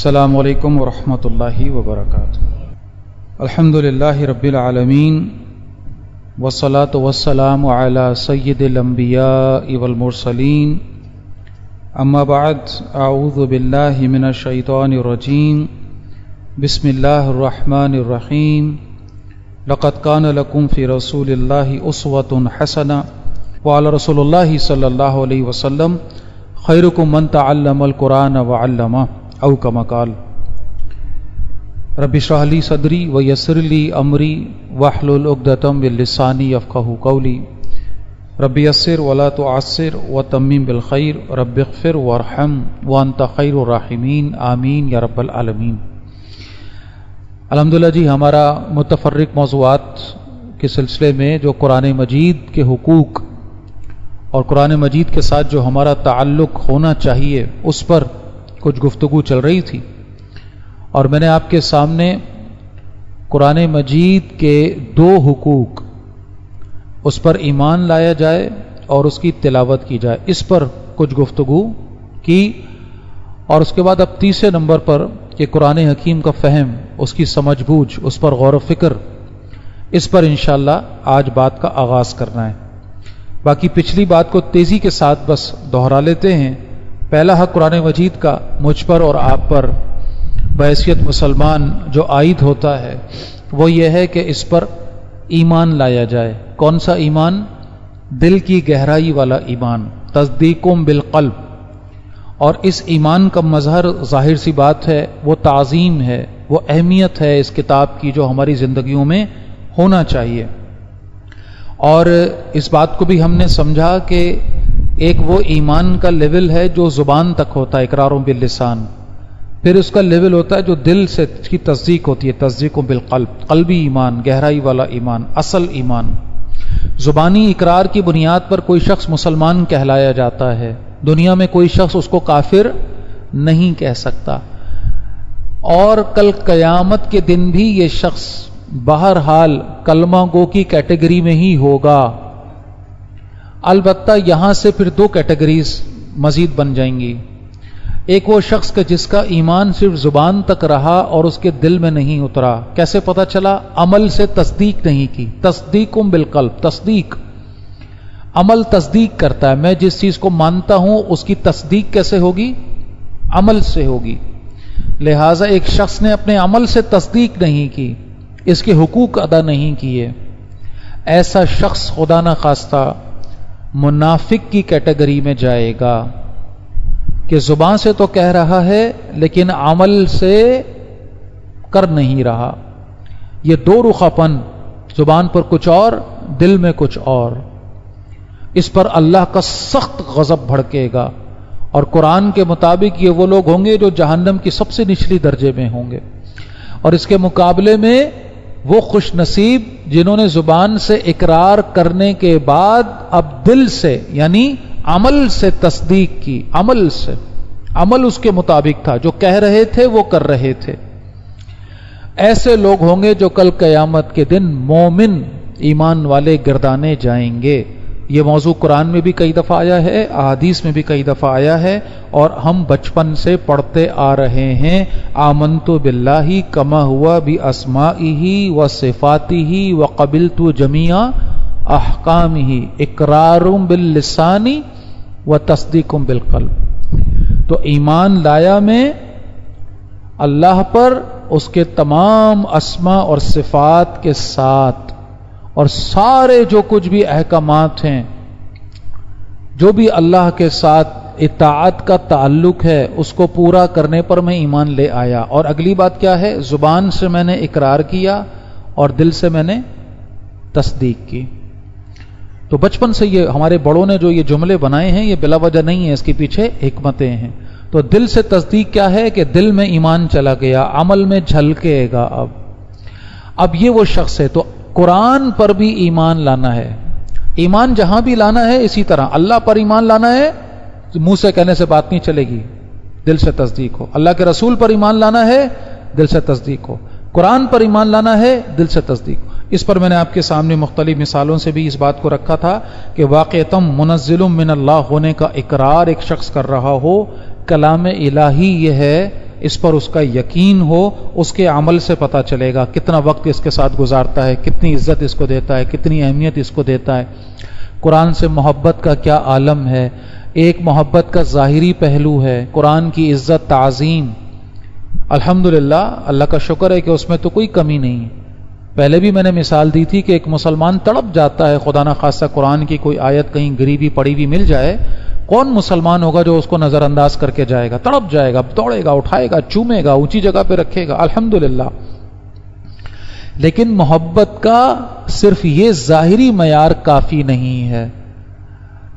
السلام علیکم ورحمۃ اللہ وبرکاتہ۔ الحمدللہ رب العالمین والصلاة والسلام علی سید الانبیاء والمرسلین، اما بعد، اعوذ باللہ من الشیطان الرجیم، بسم اللہ الرحمن الرحیم۔ لقد کان لکم فی رسول اللہ اسوۃ حسنہ وعلی رسول اللہ صلی اللہ علیہ وسلم خیرکم من تعلم القرآن وعلمہ او کما قال۔ رب اشرح لی صدری ویسر لی امری واحلل عقدۃ من لسانی یفقہوا قولی۔ رب یسر ولا تعسر وتمم بالخیر، رب اغفر وارحم وانت خیر الراحمین، آمین یا رب العالمین۔ الحمدللہ جی، ہمارا متفرق موضوعات کے سلسلے میں جو قرآن مجید کے حقوق اور قرآن مجید کے ساتھ جو ہمارا تعلق ہونا چاہیے اس پر کچھ گفتگو چل رہی تھی، اور میں نے آپ کے سامنے قرآن مجید کے دو حقوق، اس پر ایمان لایا جائے اور اس کی تلاوت کی جائے، اس پر کچھ گفتگو کی، اور اس کے بعد اب تیسرے نمبر پر کہ قرآن حکیم کا فہم، اس کی سمجھ بوجھ، اس پر غور و فکر، اس پر انشاءاللہ آج بات کا آغاز کرنا ہے۔ باقی پچھلی بات کو تیزی کے ساتھ بس دہرا لیتے ہیں۔ پہلا حق قرآن مجید کا مجھ پر اور آپ پر بحیثیت مسلمان جو عائد ہوتا ہے وہ یہ ہے کہ اس پر ایمان لایا جائے۔ کون سا ایمان؟ دل کی گہرائی والا ایمان، تصدیقم بالقلب۔ اور اس ایمان کا مظہر ظاہر سی بات ہے، وہ تعظیم ہے، وہ اہمیت ہے اس کتاب کی جو ہماری زندگیوں میں ہونا چاہیے۔ اور اس بات کو بھی ہم نے سمجھا کہ ایک وہ ایمان کا لیول ہے جو زبان تک ہوتا ہے، اقرار باللسان، پھر اس کا لیول ہوتا ہے جو دل سے اس کی تصدیق ہوتی ہے، تصدیق بالقلب، قلبی ایمان، گہرائی والا ایمان، اصل ایمان۔ زبانی اقرار کی بنیاد پر کوئی شخص مسلمان کہلایا جاتا ہے، دنیا میں کوئی شخص اس کو کافر نہیں کہہ سکتا، اور کل قیامت کے دن بھی یہ شخص بہرحال کلمہ گو کی کیٹیگری میں ہی ہوگا۔ البتہ یہاں سے پھر دو کیٹیگریز مزید بن جائیں گی۔ ایک وہ شخص کا جس کا ایمان صرف زبان تک رہا اور اس کے دل میں نہیں اترا۔ کیسے پتہ چلا؟ عمل سے تصدیق نہیں کی۔ تصدیقم بالقلب، تصدیق، عمل تصدیق کرتا ہے۔ میں جس چیز کو مانتا ہوں اس کی تصدیق کیسے ہوگی؟ عمل سے ہوگی۔ لہٰذا ایک شخص نے اپنے عمل سے تصدیق نہیں کی، اس کے حقوق ادا نہیں کیے، ایسا شخص خدا نہ خواستہ منافق کی کیٹیگری میں جائے گا کہ زبان سے تو کہہ رہا ہے لیکن عمل سے کر نہیں رہا۔ یہ دو رخا پن، زبان پر کچھ اور، دل میں کچھ اور، اس پر اللہ کا سخت غضب بھڑکے گا، اور قرآن کے مطابق یہ وہ لوگ ہوں گے جو جہنم کی سب سے نچلی درجے میں ہوں گے۔ اور اس کے مقابلے میں وہ خوش نصیب جنہوں نے زبان سے اقرار کرنے کے بعد اب دل سے یعنی عمل سے تصدیق کی، عمل سے، عمل اس کے مطابق تھا، جو کہہ رہے تھے وہ کر رہے تھے۔ ایسے لوگ ہوں گے جو کل قیامت کے دن مومن، ایمان والے گردانے جائیں گے۔ یہ موضوع قرآن میں بھی کئی دفعہ آیا ہے، احادیث میں بھی کئی دفعہ آیا ہے، اور ہم بچپن سے پڑھتے آ رہے ہیں۔ آمنت باللہ کما ہوا باسمائہ وصفاتہ وقبلت جمیع احکامہ، اقرار باللسان وتصدیق بالقلب۔ تو ایمان لایا میں اللہ پر، اس کے تمام اسماء اور صفات کے ساتھ، اور سارے جو کچھ بھی احکامات ہیں، جو بھی اللہ کے ساتھ اطاعت کا تعلق ہے، اس کو پورا کرنے پر میں ایمان لے آیا۔ اور اگلی بات کیا ہے؟ زبان سے میں نے اقرار کیا اور دل سے میں نے تصدیق کی۔ تو بچپن سے یہ ہمارے بڑوں نے جو یہ جملے بنائے ہیں یہ بلا وجہ نہیں ہے، اس کے پیچھے حکمتیں ہیں۔ تو دل سے تصدیق کیا ہے کہ دل میں ایمان چلا گیا، عمل میں جھلکے گا۔ اب یہ وہ شخص ہے۔ تو قرآن پر بھی ایمان لانا ہے۔ ایمان جہاں بھی لانا ہے اسی طرح اللہ پر ایمان لانا ہے، منہ سے کہنے سے بات نہیں چلے گی، دل سے تصدیق ہو۔ اللہ کے رسول پر ایمان لانا ہے، دل سے تصدیق ہو۔ قرآن پر ایمان لانا ہے، دل سے تصدیق ہو۔ اس پر میں نے آپ کے سامنے مختلف مثالوں سے بھی اس بات کو رکھا تھا کہ واقعتاً منزل من اللہ ہونے کا اقرار ایک شخص کر رہا ہو، کلام الہی یہ ہے اس پر اس کا یقین ہو، اس کے عمل سے پتہ چلے گا کتنا وقت اس کے ساتھ گزارتا ہے، کتنی عزت اس کو دیتا ہے، کتنی اہمیت اس کو دیتا ہے، قرآن سے محبت کا کیا عالم ہے۔ ایک محبت کا ظاہری پہلو ہے قرآن کی عزت تعظیم، الحمدللہ اللہ کا شکر ہے کہ اس میں تو کوئی کمی نہیں ہے۔ پہلے بھی میں نے مثال دی تھی کہ ایک مسلمان تڑپ جاتا ہے، خدا نخواستہ قرآن کی کوئی آیت کہیں گری ہوئی پڑی ہوئی مل جائے، کون مسلمان ہوگا جو اس کو نظر انداز کر کے جائے گا؟ تڑپ جائے گا، دوڑے گا، اٹھائے گا، چومے گا، اونچی جگہ پہ رکھے گا، الحمدللہ۔ لیکن محبت کا صرف یہ ظاہری معیار کافی نہیں ہے،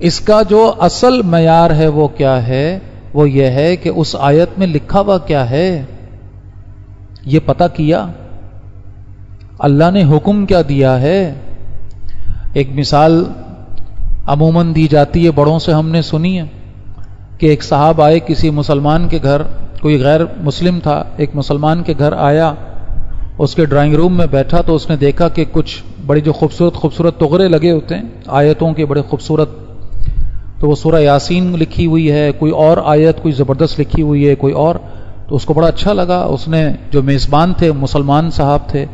اس کا جو اصل معیار ہے وہ کیا ہے؟ وہ یہ ہے کہ اس آیت میں لکھا ہوا کیا ہے، یہ پتہ کیا، اللہ نے حکم کیا دیا ہے۔ ایک مثال عموماً دی جاتی ہے، بڑوں سے ہم نے سنی ہے کہ ایک صاحب آئے کسی مسلمان کے گھر، کوئی غیر مسلم تھا، ایک مسلمان کے گھر آیا، اس کے ڈرائنگ روم میں بیٹھا تو اس نے دیکھا کہ کچھ بڑی جو خوبصورت تغرے لگے ہوتے ہیں آیتوں کے، بڑے خوبصورت، تو وہ سورہ یاسین لکھی ہوئی ہے، کوئی اور آیت کوئی زبردست لکھی ہوئی ہے، کوئی اور، تو اس کو بڑا اچھا لگا۔ اس نے جو میزبان تھے، مسلمان صاحب تھے،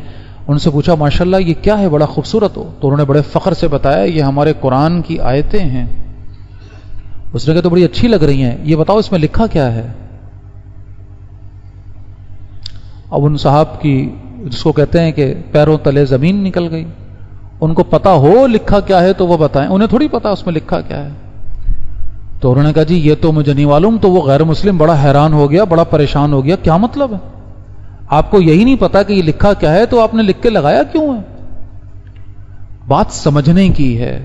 ان سے پوچھا ماشاءاللہ یہ کیا ہے، بڑا خوبصورت ہو؟ تو انہوں نے بڑے فخر سے بتایا یہ ہمارے قرآن کی آیتیں ہیں۔ اس نے کہا تو بڑی اچھی لگ رہی ہیں، یہ بتاؤ اس میں لکھا کیا ہے؟ اب ان صاحب کی، جس کو کہتے ہیں کہ پیروں تلے زمین نکل گئی، ان کو پتا ہو لکھا کیا ہے تو وہ بتائیں، انہیں تھوڑی پتا اس میں لکھا کیا ہے۔ تو انہوں نے کہا جی یہ تو مجھے نہیں معلوم۔ تو وہ غیر مسلم بڑا حیران ہو گیا، بڑا پریشان ہو گیا، کیا مطلب ہے؟ آپ کو یہی نہیں پتا کہ یہ لکھا کیا ہے تو آپ نے لکھ کے لگایا کیوں ہے؟ بات سمجھنے کی ہے،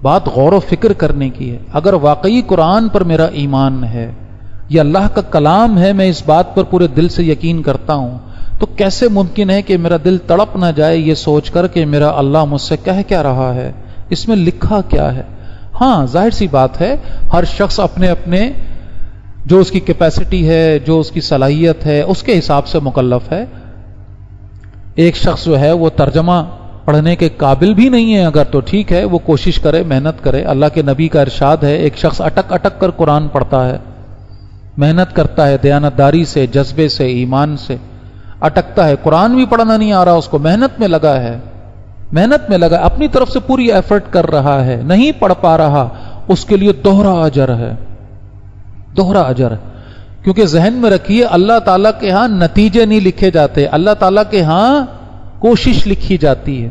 بات غور و فکر کرنے کی ہے۔ اگر واقعی قرآن پر میرا ایمان ہے، یہ اللہ کا کلام ہے، میں اس بات پر پورے دل سے یقین کرتا ہوں، تو کیسے ممکن ہے کہ میرا دل تڑپ نہ جائے یہ سوچ کر کہ میرا اللہ مجھ سے کہہ کیا رہا ہے، اس میں لکھا کیا ہے؟ ہاں ظاہر سی بات ہے، ہر شخص اپنے اپنے جو اس کی کیپیسٹی ہے، جو اس کی صلاحیت ہے، اس کے حساب سے مکلف ہے۔ ایک شخص جو ہے وہ ترجمہ پڑھنے کے قابل بھی نہیں ہے اگر، تو ٹھیک ہے وہ کوشش کرے، محنت کرے۔ اللہ کے نبی کا ارشاد ہے ایک شخص اٹک اٹک کر قرآن پڑھتا ہے، محنت کرتا ہے دیانتداری سے، جذبے سے، ایمان سے، اٹکتا ہے، قرآن بھی پڑھنا نہیں آ رہا اس کو، محنت میں لگا ہے، محنت میں لگا، اپنی طرف سے پوری ایفرٹ کر رہا ہے، نہیں پڑھ پا رہا، اس کے لیے دوہرا اجر ہے، دوہرا اجر ہے۔ کیونکہ ذہن میں رکھیے اللہ تعالیٰ کے ہاں نتیجے نہیں لکھے جاتے، اللہ تعالیٰ کے ہاں کوشش لکھی جاتی ہے۔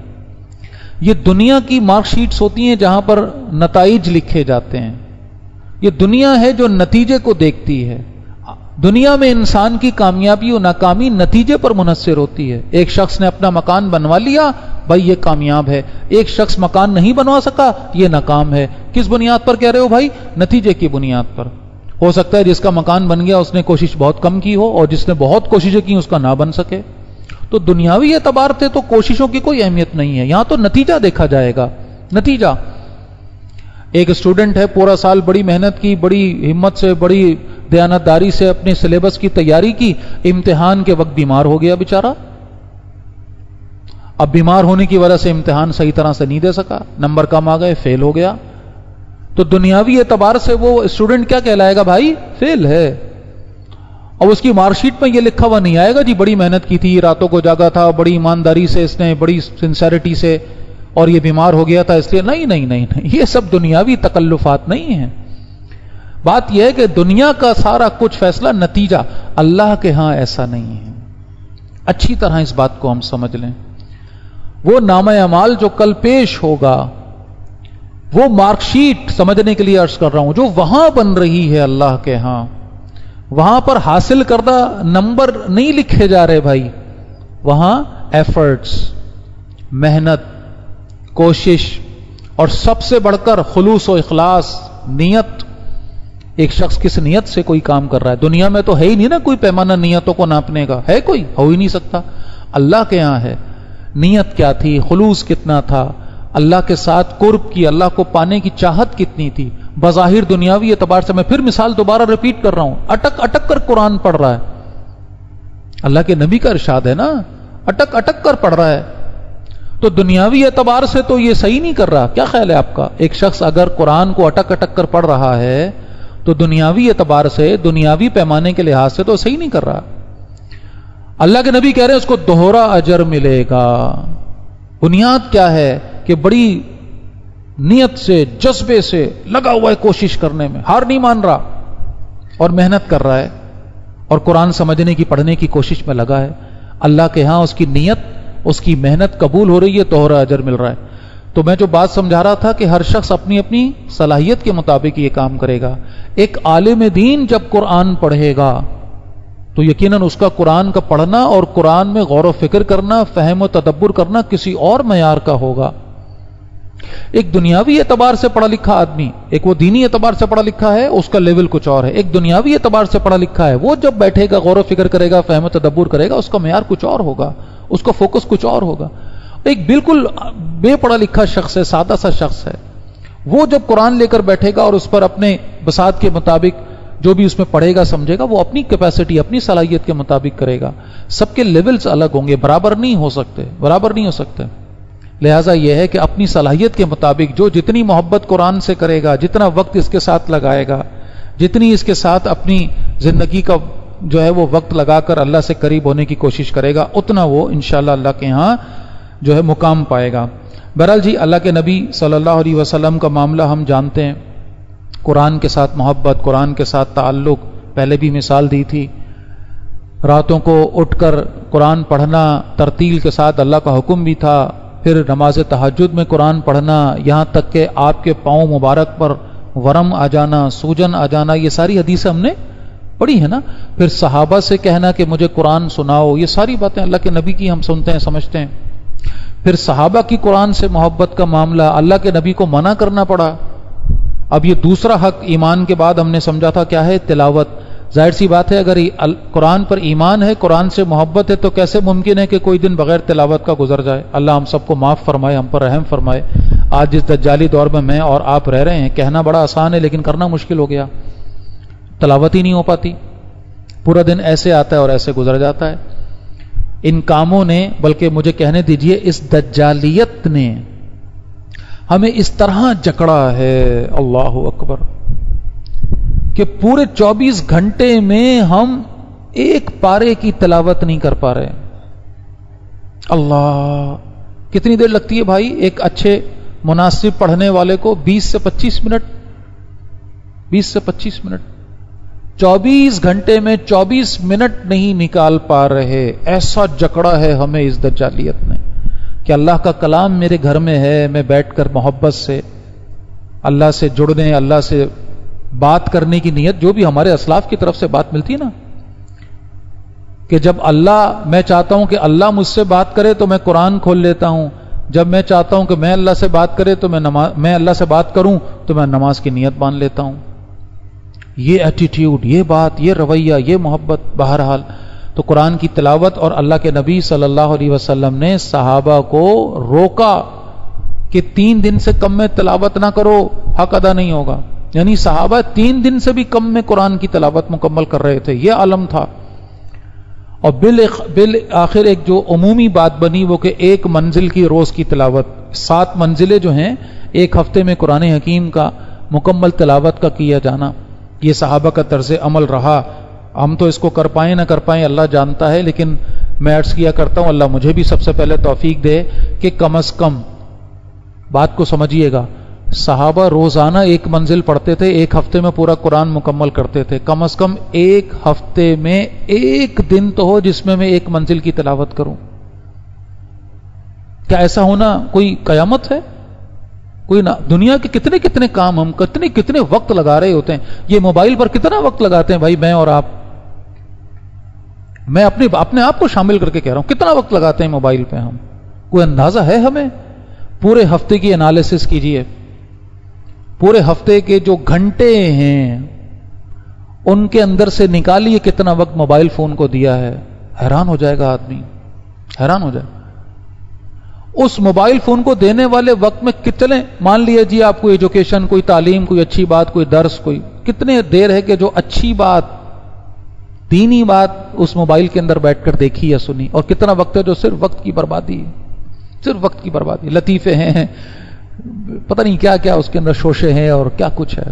یہ دنیا کی مارک شیٹس ہوتی ہیں جہاں پر نتائج لکھے جاتے ہیں، یہ دنیا ہے جو نتیجے کو دیکھتی ہے۔ دنیا میں انسان کی کامیابی و ناکامی نتیجے پر منحصر ہوتی ہے۔ ایک شخص نے اپنا مکان بنوا لیا، بھائی یہ کامیاب ہے، ایک شخص مکان نہیں بنوا سکا، یہ ناکام ہے۔ کس بنیاد پر کہہ رہے ہو بھائی؟ نتیجے کی بنیاد پر۔ ہو سکتا ہے جس کا مکان بن گیا اس نے کوشش بہت کم کی ہو، اور جس نے بہت کوششیں کی اس کا نہ بن سکے۔ تو دنیاوی اعتبار سے تو کوششوں کی کوئی اہمیت نہیں ہے، یہاں تو نتیجہ دیکھا جائے گا، نتیجہ۔ ایک اسٹوڈنٹ ہے، پورا سال بڑی محنت کی، بڑی ہمت سے، بڑی دیانتداری سے اپنے سلیبس کی تیاری کی، امتحان کے وقت بیمار ہو گیا بیچارہ۔ اب بیمار ہونے کی وجہ سے امتحان صحیح طرح سے نہیں دے سکا، نمبر کم آ گئے، فیل ہو گیا۔ تو دنیاوی اعتبار سے وہ اسٹوڈنٹ کیا کہلائے گا بھائی؟ فیل ہے۔ اور اس کی مارک شیٹ میں یہ لکھا ہوا نہیں آئے گا جی بڑی محنت کی تھی، راتوں کو جاگا تھا، بڑی ایمانداری سے اس نے، بڑی سنسیریٹی سے، اور یہ بیمار ہو گیا تھا اس لیے۔ نہیں نہیں نہیں نہیں، یہ سب دنیاوی تکلفات نہیں ہیں۔ بات یہ ہے کہ دنیا کا سارا کچھ فیصلہ نتیجہ، اللہ کے ہاں ایسا نہیں ہے۔ اچھی طرح اس بات کو ہم سمجھ لیں۔ وہ نامہ اعمال جو کل پیش ہوگا، وہ مارک شیٹ سمجھنے کے لیے عرض کر رہا ہوں، جو وہاں بن رہی ہے اللہ کے ہاں، وہاں پر حاصل کردہ نمبر نہیں لکھے جا رہے بھائی، وہاں ایفرٹس، محنت، کوشش، اور سب سے بڑھ کر خلوص و اخلاص، نیت۔ ایک شخص کس نیت سے کوئی کام کر رہا ہے؟ دنیا میں تو ہے ہی نہیں نا کوئی پیمانہ نیتوں کو ناپنے کا، ہے کوئی؟ ہو ہی نہیں سکتا۔ اللہ کے یہاں ہے نیت کیا تھی، خلوص کتنا تھا، اللہ کے ساتھ قرب کی، اللہ کو پانے کی چاہت کتنی تھی۔ بظاہر دنیاوی اعتبار سے، میں پھر مثال دوبارہ ریپیٹ کر رہا ہوں، اٹک اٹک کر قرآن پڑھ رہا ہے، اللہ کے نبی کا ارشاد ہے نا، اٹک اٹک کر پڑھ رہا ہے، تو دنیاوی اعتبار سے تو یہ صحیح نہیں کر رہا۔ کیا خیال ہے آپ کا؟ ایک شخص اگر قرآن کو اٹک اٹک کر پڑھ رہا ہے تو دنیاوی اعتبار سے, دنیاوی پیمانے کے لحاظ سے تو صحیح نہیں کر رہا. اللہ کے نبی کہہ رہے ہیں اس کو دوہرا اجر ملے گا. بنیاد کیا ہے کہ بڑی نیت سے, جذبے سے لگا ہوا ہے کوشش کرنے میں, ہار نہیں مان رہا اور محنت کر رہا ہے اور قرآن سمجھنے کی, پڑھنے کی کوشش میں لگا ہے. اللہ کے ہاں اس کی نیت, اس کی محنت قبول ہو رہی ہے, دوہرا اجر مل رہا ہے. تو میں جو بات سمجھا رہا تھا کہ ہر شخص اپنی اپنی صلاحیت کے مطابق یہ کام کرے گا. ایک عالم دین جب قرآن پڑھے گا تو یقیناً اس کا قرآن کا پڑھنا اور قرآن میں غور و فکر کرنا, فہم و تدبر کرنا کسی اور معیار کا ہوگا. ایک دنیاوی اعتبار سے پڑھا لکھا آدمی, ایک وہ دینی اعتبار سے پڑھا لکھا ہے, اس کا لیول کچھ اور ہے. ایک دنیاوی اعتبار سے پڑھا لکھا ہے, وہ جب بیٹھے گا, غور و فکر کرے گا, فہم و تدبر کرے گا, اس کا معیار کچھ اور ہوگا, اس کا فوکس کچھ اور ہوگا. ایک بالکل بے پڑھا لکھا شخص ہے, سادہ سا شخص ہے, وہ جب قرآن لے کر بیٹھے گا اور اس پر اپنے بساط کے مطابق جو بھی اس میں پڑھے گا سمجھے گا, وہ اپنی کیپیسٹی, اپنی صلاحیت کے مطابق کرے گا. سب کے لیولز الگ ہوں گے, برابر نہیں ہو سکتے, برابر نہیں ہو سکتے. لہٰذا یہ ہے کہ اپنی صلاحیت کے مطابق جو جتنی محبت قرآن سے کرے گا, جتنا وقت اس کے ساتھ لگائے گا, جتنی اس کے ساتھ اپنی زندگی کا جو ہے وہ وقت لگا کر اللہ سے قریب ہونے کی کوشش کرے گا, اتنا وہ انشاءاللہ اللہ کے ہاں جو ہے مقام پائے گا. بہرحال جی, اللہ کے نبی صلی اللہ علیہ وسلم کا معاملہ ہم جانتے ہیں. قرآن کے ساتھ محبت, قرآن کے ساتھ تعلق, پہلے بھی مثال دی تھی. راتوں کو اٹھ کر قرآن پڑھنا, ترتیل کے ساتھ اللہ کا حکم بھی تھا. پھر نماز تہجد میں قرآن پڑھنا, یہاں تک کہ آپ کے پاؤں مبارک پر ورم آ جانا, سوجن آ جانا, یہ ساری حدیثیں ہم نے پڑھی ہے نا. پھر صحابہ سے کہنا کہ مجھے قرآن سناؤ, یہ ساری باتیں اللہ کے نبی کی ہم سنتے ہیں, سمجھتے ہیں. پھر صحابہ کی قرآن سے محبت کا معاملہ, اللہ کے نبی کو منع کرنا پڑا. اب یہ دوسرا حق ایمان کے بعد ہم نے سمجھا تھا کیا ہے, تلاوت. ظاہر سی بات ہے اگر قرآن پر ایمان ہے, قرآن سے محبت ہے, تو کیسے ممکن ہے کہ کوئی دن بغیر تلاوت کا گزر جائے. اللہ ہم سب کو معاف فرمائے, ہم پر رحم فرمائے. آج جس دجالی دور میں اور آپ رہ رہے ہیں, کہنا بڑا آسان ہے لیکن کرنا مشکل ہو گیا. تلاوت ہی نہیں ہو پاتی, پورا دن ایسے آتا ہے اور ایسے گزر جاتا ہے. ان کاموں نے, بلکہ مجھے کہنے دیجئے اس دجالیت نے ہمیں اس طرح جکڑا ہے, اللہ اکبر, کہ پورے 24 گھنٹے میں ہم ایک پارے کی تلاوت نہیں کر پا رہے. اللہ, کتنی دیر لگتی ہے بھائی ایک اچھے مناسب پڑھنے والے کو؟ 20 سے 25 منٹ, 20 سے 25 منٹ. 24 گھنٹے میں 24 منٹ نہیں نکال پا رہے. ایسا جکڑا ہے ہمیں اس دجالیت نے کہ اللہ کا کلام میرے گھر میں ہے, میں بیٹھ کر محبت سے اللہ سے جڑنے, اللہ سے بات کرنے کی نیت, جو بھی ہمارے اسلاف کی طرف سے بات ملتی نا, کہ جب اللہ, میں چاہتا ہوں کہ اللہ مجھ سے بات کرے تو میں قرآن کھول لیتا ہوں. جب میں چاہتا ہوں کہ میں اللہ سے بات کرے تو میں اللہ سے بات کروں تو میں نماز کی نیت مان لیتا ہوں. یہ ایٹیٹیوڈ, یہ بات, یہ رویہ, یہ محبت. بہرحال تو قرآن کی تلاوت, اور اللہ کے نبی صلی اللہ علیہ وسلم نے صحابہ کو روکا کہ 3 دن سے کم میں تلاوت نہ کرو, حق ادا نہیں ہوگا. یعنی صحابہ 3 دن سے بھی کم میں قرآن کی تلاوت مکمل کر رہے تھے, یہ عالم تھا. اور بالآخر ایک جو عمومی بات بنی وہ کہ 1 منزل کی روز کی تلاوت, 7 منزلیں جو ہیں ایک ہفتے میں قرآن حکیم کا مکمل تلاوت کا کیا جانا, یہ صحابہ کا طرز عمل رہا. ہم تو اس کو کر پائیں نہ کر پائیں اللہ جانتا ہے, لیکن میں عرض کیا کرتا ہوں اللہ مجھے بھی سب سے پہلے توفیق دے کہ کم از کم, بات کو سمجھیے گا, صحابہ روزانہ 1 منزل پڑھتے تھے, 1 ہفتے میں پورا قرآن مکمل کرتے تھے. کم از کم 1 ہفتے میں 1 دن تو ہو جس میں 1 منزل کی تلاوت کروں. کیا ایسا ہونا کوئی قیامت ہے؟ کوئی نہ. دنیا کے کتنے کتنے کام ہم کتنے وقت لگا رہے ہوتے ہیں. یہ موبائل پر کتنا وقت لگاتے ہیں بھائی, میں اور آپ, میں اپنے آپ کو شامل کر کے کہہ رہا ہوں, کتنا وقت لگاتے ہیں موبائل پہ ہم, کوئی اندازہ ہے ہمیں؟ پورے ہفتے کی انالیسس کیجئے, پورے ہفتے کے جو گھنٹے ہیں ان کے اندر سے نکالیے کتنا وقت موبائل فون کو دیا ہے. حیران ہو جائے گا آدمی, حیران ہو جائے. اس موبائل فون کو دینے والے وقت میں کتنے, مان لیے جی آپ کو ایجوکیشن, کوئی تعلیم, کوئی اچھی بات, کوئی درس, کوئی کتنے دیر ہے کہ جو اچھی بات, دینی بات اس موبائل کے اندر بیٹھ کر دیکھی یا سنی, اور کتنا وقت ہے جو صرف وقت کی بربادی, صرف وقت کی بربادی. لطیفے ہیں, پتہ نہیں کیا کیا اس کے اندر شوشے ہیں اور کیا کچھ ہے.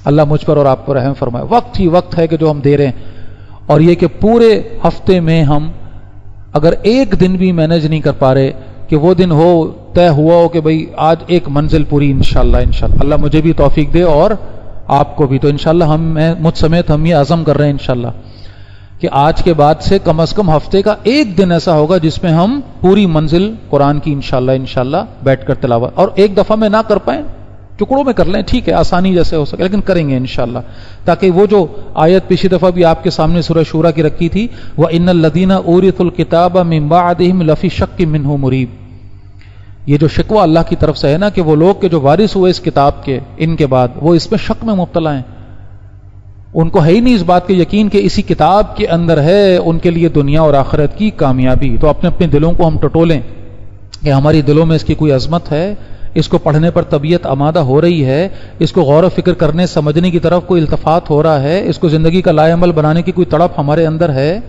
اللہ مجھ پر اور آپ پر رحم فرمائے. وقت ہی وقت ہے کہ جو ہم دے رہے ہیں، اور یہ کہ پورے ہفتے میں ہم اگر ایک دن بھی مینج نہیں کر پا رہے کہ وہ دن ہو طے ہوا ہو کہ بھئی آج ایک منزل پوری انشاءاللہ. اللہ مجھے بھی توفیق دے اور آپ کو بھی. تو انشاءاللہ مجھ سمیت ہم یہ عزم کر رہے ہیں انشاءاللہ کہ آج کے بعد سے کم از کم ہفتے کا ایک دن ایسا ہوگا جس میں ہم پوری منزل قرآن کی انشاءاللہ بیٹھ کر تلاوت. اور ایک دفعہ میں نہ کر پائیں ٹکڑوں میں کر لیں، ٹھیک ہے، آسانی جیسے ہو سکے، لیکن کریں گے انشاءاللہ. تاکہ وہ جو آیت پچھلی دفعہ بھی آپ کے سامنے سورہ شورا کی رکھی تھی، وَإِنَّ الَّذِينَ أُورِثُوا الْكِتَابَ مِن بَعْدِهِمْ لَفِي شَكٍّ مِّنْهُ مُرِيبٍ، یہ جو شکوہ اللہ کی طرف سے ہے نا کہ وہ لوگ کے جو وارث ہوئے اس کتاب کے ان کے بعد، وہ اس میں شک میں مبتلا ہیں. ان کو ہے ہی نہیں اس بات کے یقین کہ اسی کتاب کے اندر ہے ان کے لیے دنیا اور آخرت کی کامیابی. تو اپنے اپنے دلوں کو ہم ٹٹولیں کہ ہماری دلوں میں اس کی کوئی عظمت ہے، اس کو پڑھنے پر طبیعت آمادہ ہو رہی ہے، اس کو غور و فکر کرنے سمجھنے کی طرف کوئی التفات ہو رہا ہے، اس کو زندگی کا لائے عمل بنانے کی کوئی تڑپ ہمارے اندر ہے،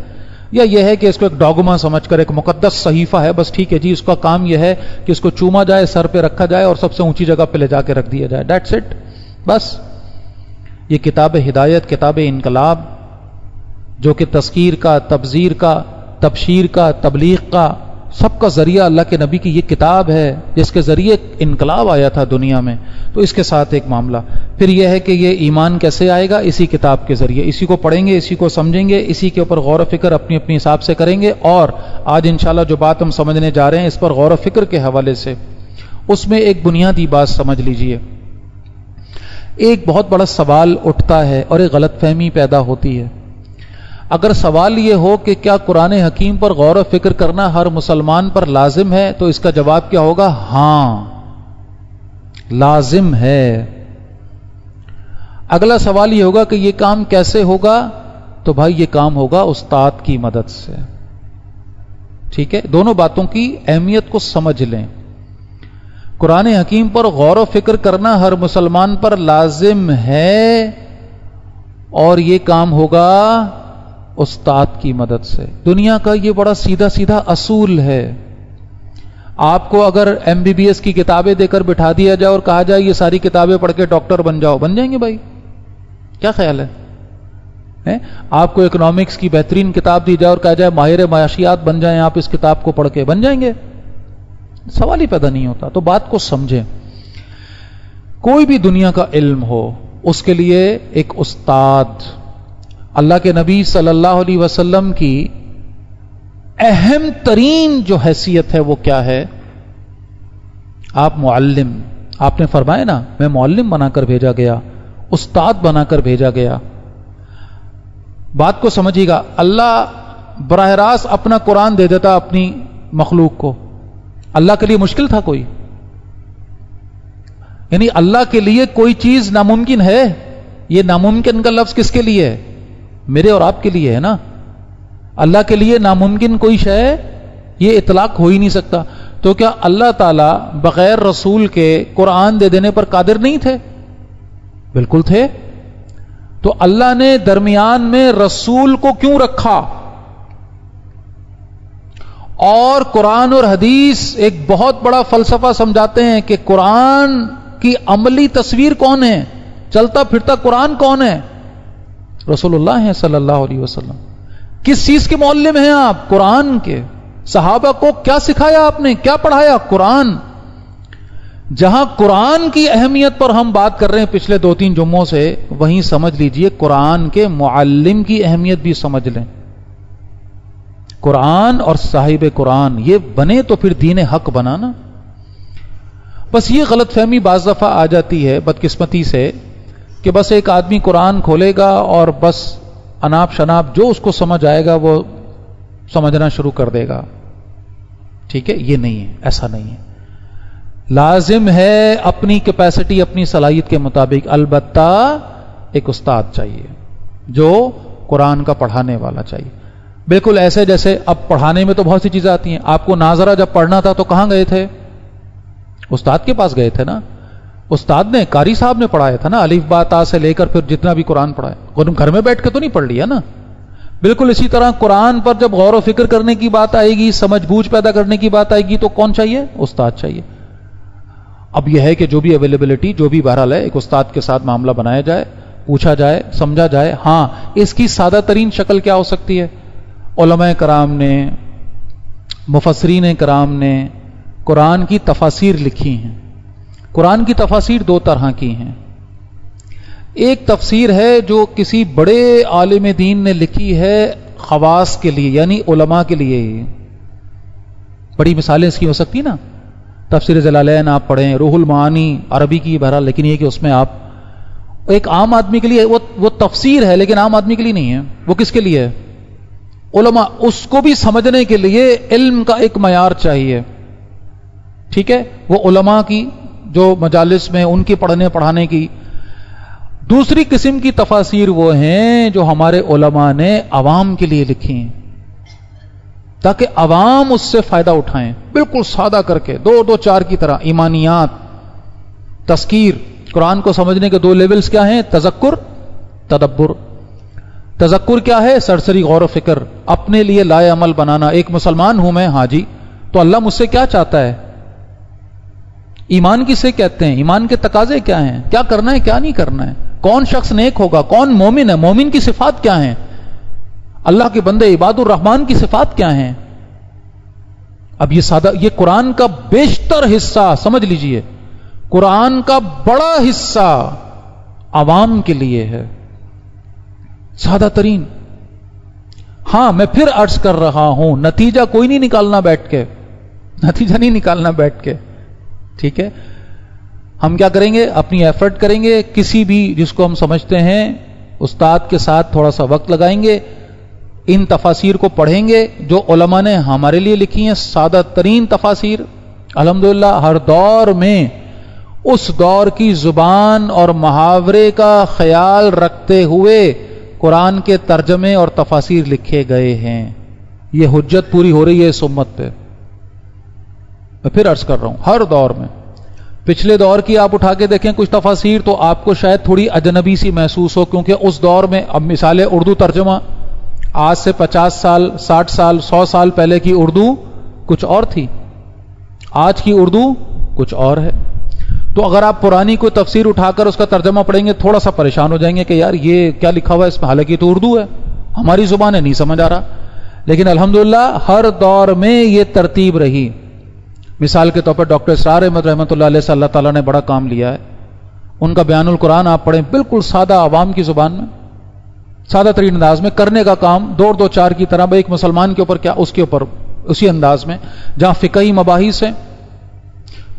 یا یہ ہے کہ اس کو ایک ڈاگما سمجھ کر ایک مقدس صحیفہ ہے، بس ٹھیک ہے جی اس کا کام یہ ہے کہ اس کو چوما جائے، سر پہ رکھا جائے اور سب سے اونچی جگہ پہ لے جا کے رکھ دیا جائے. That's it. بس یہ کتاب ہدایت، کتاب انقلاب، جو کہ تذکیر کا، تبذیر کا، تبشیر کا، تبلیغ کا سب کا ذریعہ اللہ کے نبی کی یہ کتاب ہے جس کے ذریعے انقلاب آیا تھا دنیا میں. تو اس کے ساتھ ایک معاملہ پھر یہ ہے کہ یہ ایمان کیسے آئے گا؟ اسی کتاب کے ذریعے. اسی کو پڑھیں گے، اسی کو سمجھیں گے، اسی کے اوپر غور و فکر اپنی اپنی حساب سے کریں گے. اور آج انشاءاللہ جو بات ہم سمجھنے جا رہے ہیں اس پر غور و فکر کے حوالے سے، اس میں ایک بنیادی بات سمجھ لیجئے. ایک بہت بڑا سوال اٹھتا ہے اور ایک غلط فہمی پیدا ہوتی ہے. اگر سوال یہ ہو کہ کیا قرآن حکیم پر غور و فکر کرنا ہر مسلمان پر لازم ہے، تو اس کا جواب کیا ہوگا؟ ہاں لازم ہے. اگلا سوال یہ ہوگا کہ یہ کام کیسے ہوگا؟ تو بھائی یہ کام ہوگا استاد کی مدد سے. ٹھیک ہے، دونوں باتوں کی اہمیت کو سمجھ لیں. قرآن حکیم پر غور و فکر کرنا ہر مسلمان پر لازم ہے، اور یہ کام ہوگا استاد کی مدد سے. دنیا کا یہ بڑا سیدھا سیدھا اصول ہے. آپ کو اگر MBBS کی کتابیں دے کر بٹھا دیا جائے اور کہا جائے یہ ساری کتابیں پڑھ کے ڈاکٹر بن جاؤ، بن جائیں گے بھائی؟ کیا خیال ہے؟ آپ کو اکنامکس کی بہترین کتاب دی جائے اور کہا جائے ماہر معاشیات بن جائیں آپ اس کتاب کو پڑھ کے، بن جائیں گے؟ سوال ہی پیدا نہیں ہوتا. تو بات کو سمجھیں. کوئی بھی دنیا کا علم ہو اس کے لیے ایک استاد، اللہ کے نبی صلی اللہ علیہ وسلم کی اہم ترین جو حیثیت ہے وہ کیا ہے؟ آپ معلم. آپ نے فرمایا نا میں معلم بنا کر بھیجا گیا، استاد بنا کر بھیجا گیا. بات کو سمجھیے گا. اللہ براہ راست اپنا قرآن دے دیتا اپنی مخلوق کو. اللہ کے لیے مشکل تھا کوئی؟ یعنی اللہ کے لیے کوئی چیز ناممکن ہے؟ یہ ناممکن کا لفظ کس کے لیے ہے؟ میرے اور آپ کے لیے ہے نا. اللہ کے لیے ناممکن کوئی شے یہ اطلاق ہو ہی نہیں سکتا. تو کیا اللہ تعالیٰ بغیر رسول کے قرآن دے دینے پر قادر نہیں تھے؟ بالکل تھے. تو اللہ نے درمیان میں رسول کو کیوں رکھا؟ اور قرآن اور حدیث ایک بہت بڑا فلسفہ سمجھاتے ہیں کہ قرآن کی عملی تصویر کون ہے؟ چلتا پھرتا قرآن کون ہے؟ رسول اللہ ہیں صلی اللہ علیہ وسلم. کس چیز کے معلم ہیں آپ؟ قرآن کے. صحابہ کو کیا سکھایا آپ نے؟ کیا پڑھایا؟ قرآن. جہاں قرآن کی اہمیت پر ہم بات کر رہے ہیں پچھلے 2-3 جمعوں سے، وہیں سمجھ لیجئے قرآن کے معلم کی اہمیت بھی سمجھ لیں. قرآن اور صاحب قرآن یہ بنے تو پھر دین حق بنا نا. بس یہ غلط فہمی بعض دفعہ آ جاتی ہے بدقسمتی سے کہ بس ایک آدمی قرآن کھولے گا اور بس اناپ شناپ جو اس کو سمجھ آئے گا وہ سمجھنا شروع کر دے گا. ٹھیک ہے، یہ نہیں ہے، ایسا نہیں ہے. لازم ہے اپنی کیپیسٹی، اپنی صلاحیت کے مطابق. البتہ ایک استاد چاہیے جو قرآن کا پڑھانے والا چاہیے. بالکل ایسے جیسے اب پڑھانے میں تو بہت سی چیزیں آتی ہیں. آپ کو ناظرہ جب پڑھنا تھا تو کہاں گئے تھے؟ استاد کے پاس گئے تھے نا. استاد نے، قاری صاحب نے پڑھایا تھا نا، الف با تا سے لے کر پھر جتنا بھی قرآن پڑھایا. گھر میں بیٹھ کے تو نہیں پڑھ لیا نا. بالکل اسی طرح قرآن پر جب غور و فکر کرنے کی بات آئے گی، سمجھ بوجھ پیدا کرنے کی بات آئے گی تو کون چاہیے؟ استاد چاہیے. اب یہ ہے کہ جو بھی اویلیبلٹی، جو بھی بہرحال ہے، ایک استاد کے ساتھ معاملہ بنایا جائے، پوچھا جائے، سمجھا جائے. ہاں اس کی سادہ ترین شکل کیا ہو سکتی ہے؟ علماء کرام نے، مفسرین کرام نے قرآن کی تفاسیر لکھی ہیں. قرآن کی تفاسیر دو طرح کی ہیں. ایک تفسیر ہے جو کسی بڑے عالم دین نے لکھی ہے خواص کے لیے، یعنی علماء کے لیے. بڑی مثالیں اس کی ہو سکتی نا. تفسیر جلالین آپ پڑھیں، روح المعانی عربی کی بہرحال، لیکن یہ کہ اس میں آپ ایک عام آدمی کے لیے وہ تفسیر ہے، لیکن عام آدمی کے لیے نہیں ہے. وہ کس کے لیے ہے؟ علماء. اس کو بھی سمجھنے کے لیے علم کا ایک معیار چاہیے. ٹھیک ہے، وہ علماء کی جو مجالس میں ان کی پڑھنے پڑھانے کی. دوسری قسم کی تفاسیر وہ ہیں جو ہمارے علماء نے عوام کے لیے لکھی ہیں، تاکہ عوام اس سے فائدہ اٹھائیں، بالکل سادہ کر کے، دو چار کی طرح. ایمانیات، تذکیر. قرآن کو سمجھنے کے دو لیولز کیا ہیں؟ تذکر، تدبر. تذکر کیا ہے؟ سرسری غور و فکر، اپنے لیے لائے عمل بنانا. ایک مسلمان ہوں میں، ہاں جی، تو اللہ مجھ سے کیا چاہتا ہے؟ ایمان کسے کہتے ہیں؟ ایمان کے تقاضے کیا ہیں؟ کیا کرنا ہے، کیا نہیں کرنا ہے؟ کون شخص نیک ہوگا؟ کون مومن ہے؟ مومن کی صفات کیا ہیں؟ اللہ کے بندے عباد الرحمان کی صفات کیا ہیں؟ اب یہ سادہ، یہ قرآن کا بیشتر حصہ سمجھ لیجئے، قرآن کا بڑا حصہ عوام کے لیے ہے، سادہ ترین. ہاں میں پھر عرض کر رہا ہوں، نتیجہ کوئی نہیں نکالنا بیٹھ کے، نتیجہ نہیں نکالنا بیٹھ کے. ٹھیک ہے، ہم کیا کریں گے؟ اپنی ایفرٹ کریں گے. کسی بھی جس کو ہم سمجھتے ہیں استاد کے ساتھ تھوڑا سا وقت لگائیں گے، ان تفاسیر کو پڑھیں گے جو علماء نے ہمارے لیے لکھی ہیں، سادہ ترین تفاسیر. الحمدللہ ہر دور میں اس دور کی زبان اور محاورے کا خیال رکھتے ہوئے قرآن کے ترجمے اور تفاسیر لکھے گئے ہیں. یہ حجت پوری ہو رہی ہے اس امت پہ. میں پھر عرض کر رہا ہوں، ہر دور میں. پچھلے دور کی آپ اٹھا کے دیکھیں کچھ تفاسیر تو آپ کو شاید تھوڑی اجنبی سی محسوس ہو، کیونکہ اس دور میں، اب مثال اردو ترجمہ، آج سے 50 سال 60 سال 100 سال پہلے کی اردو کچھ اور تھی، آج کی اردو کچھ اور ہے. تو اگر آپ پرانی کوئی تفسیر اٹھا کر اس کا ترجمہ پڑھیں گے تھوڑا سا پریشان ہو جائیں گے کہ یار یہ کیا لکھا ہوا ہے اس میں، حالانکہ تو اردو ہے، ہماری زبان ہے، نہیں سمجھ آ رہا. لیکن الحمدللہ ہر دور میں یہ ترتیب رہی. مثال کے طور پر ڈاکٹر اسرار احمد رحمۃ اللہ علیہ سے اللہ تعالیٰ نے بڑا کام لیا ہے. ان کا بیان القرآن آپ پڑھیں، بالکل سادہ عوام کی زبان میں، سادہ ترین انداز میں کرنے کا کام، دو چار کی طرح. ایک مسلمان کے اوپر کیا، اس کے اوپر اسی انداز میں، جہاں فقہی مباحث ہیں،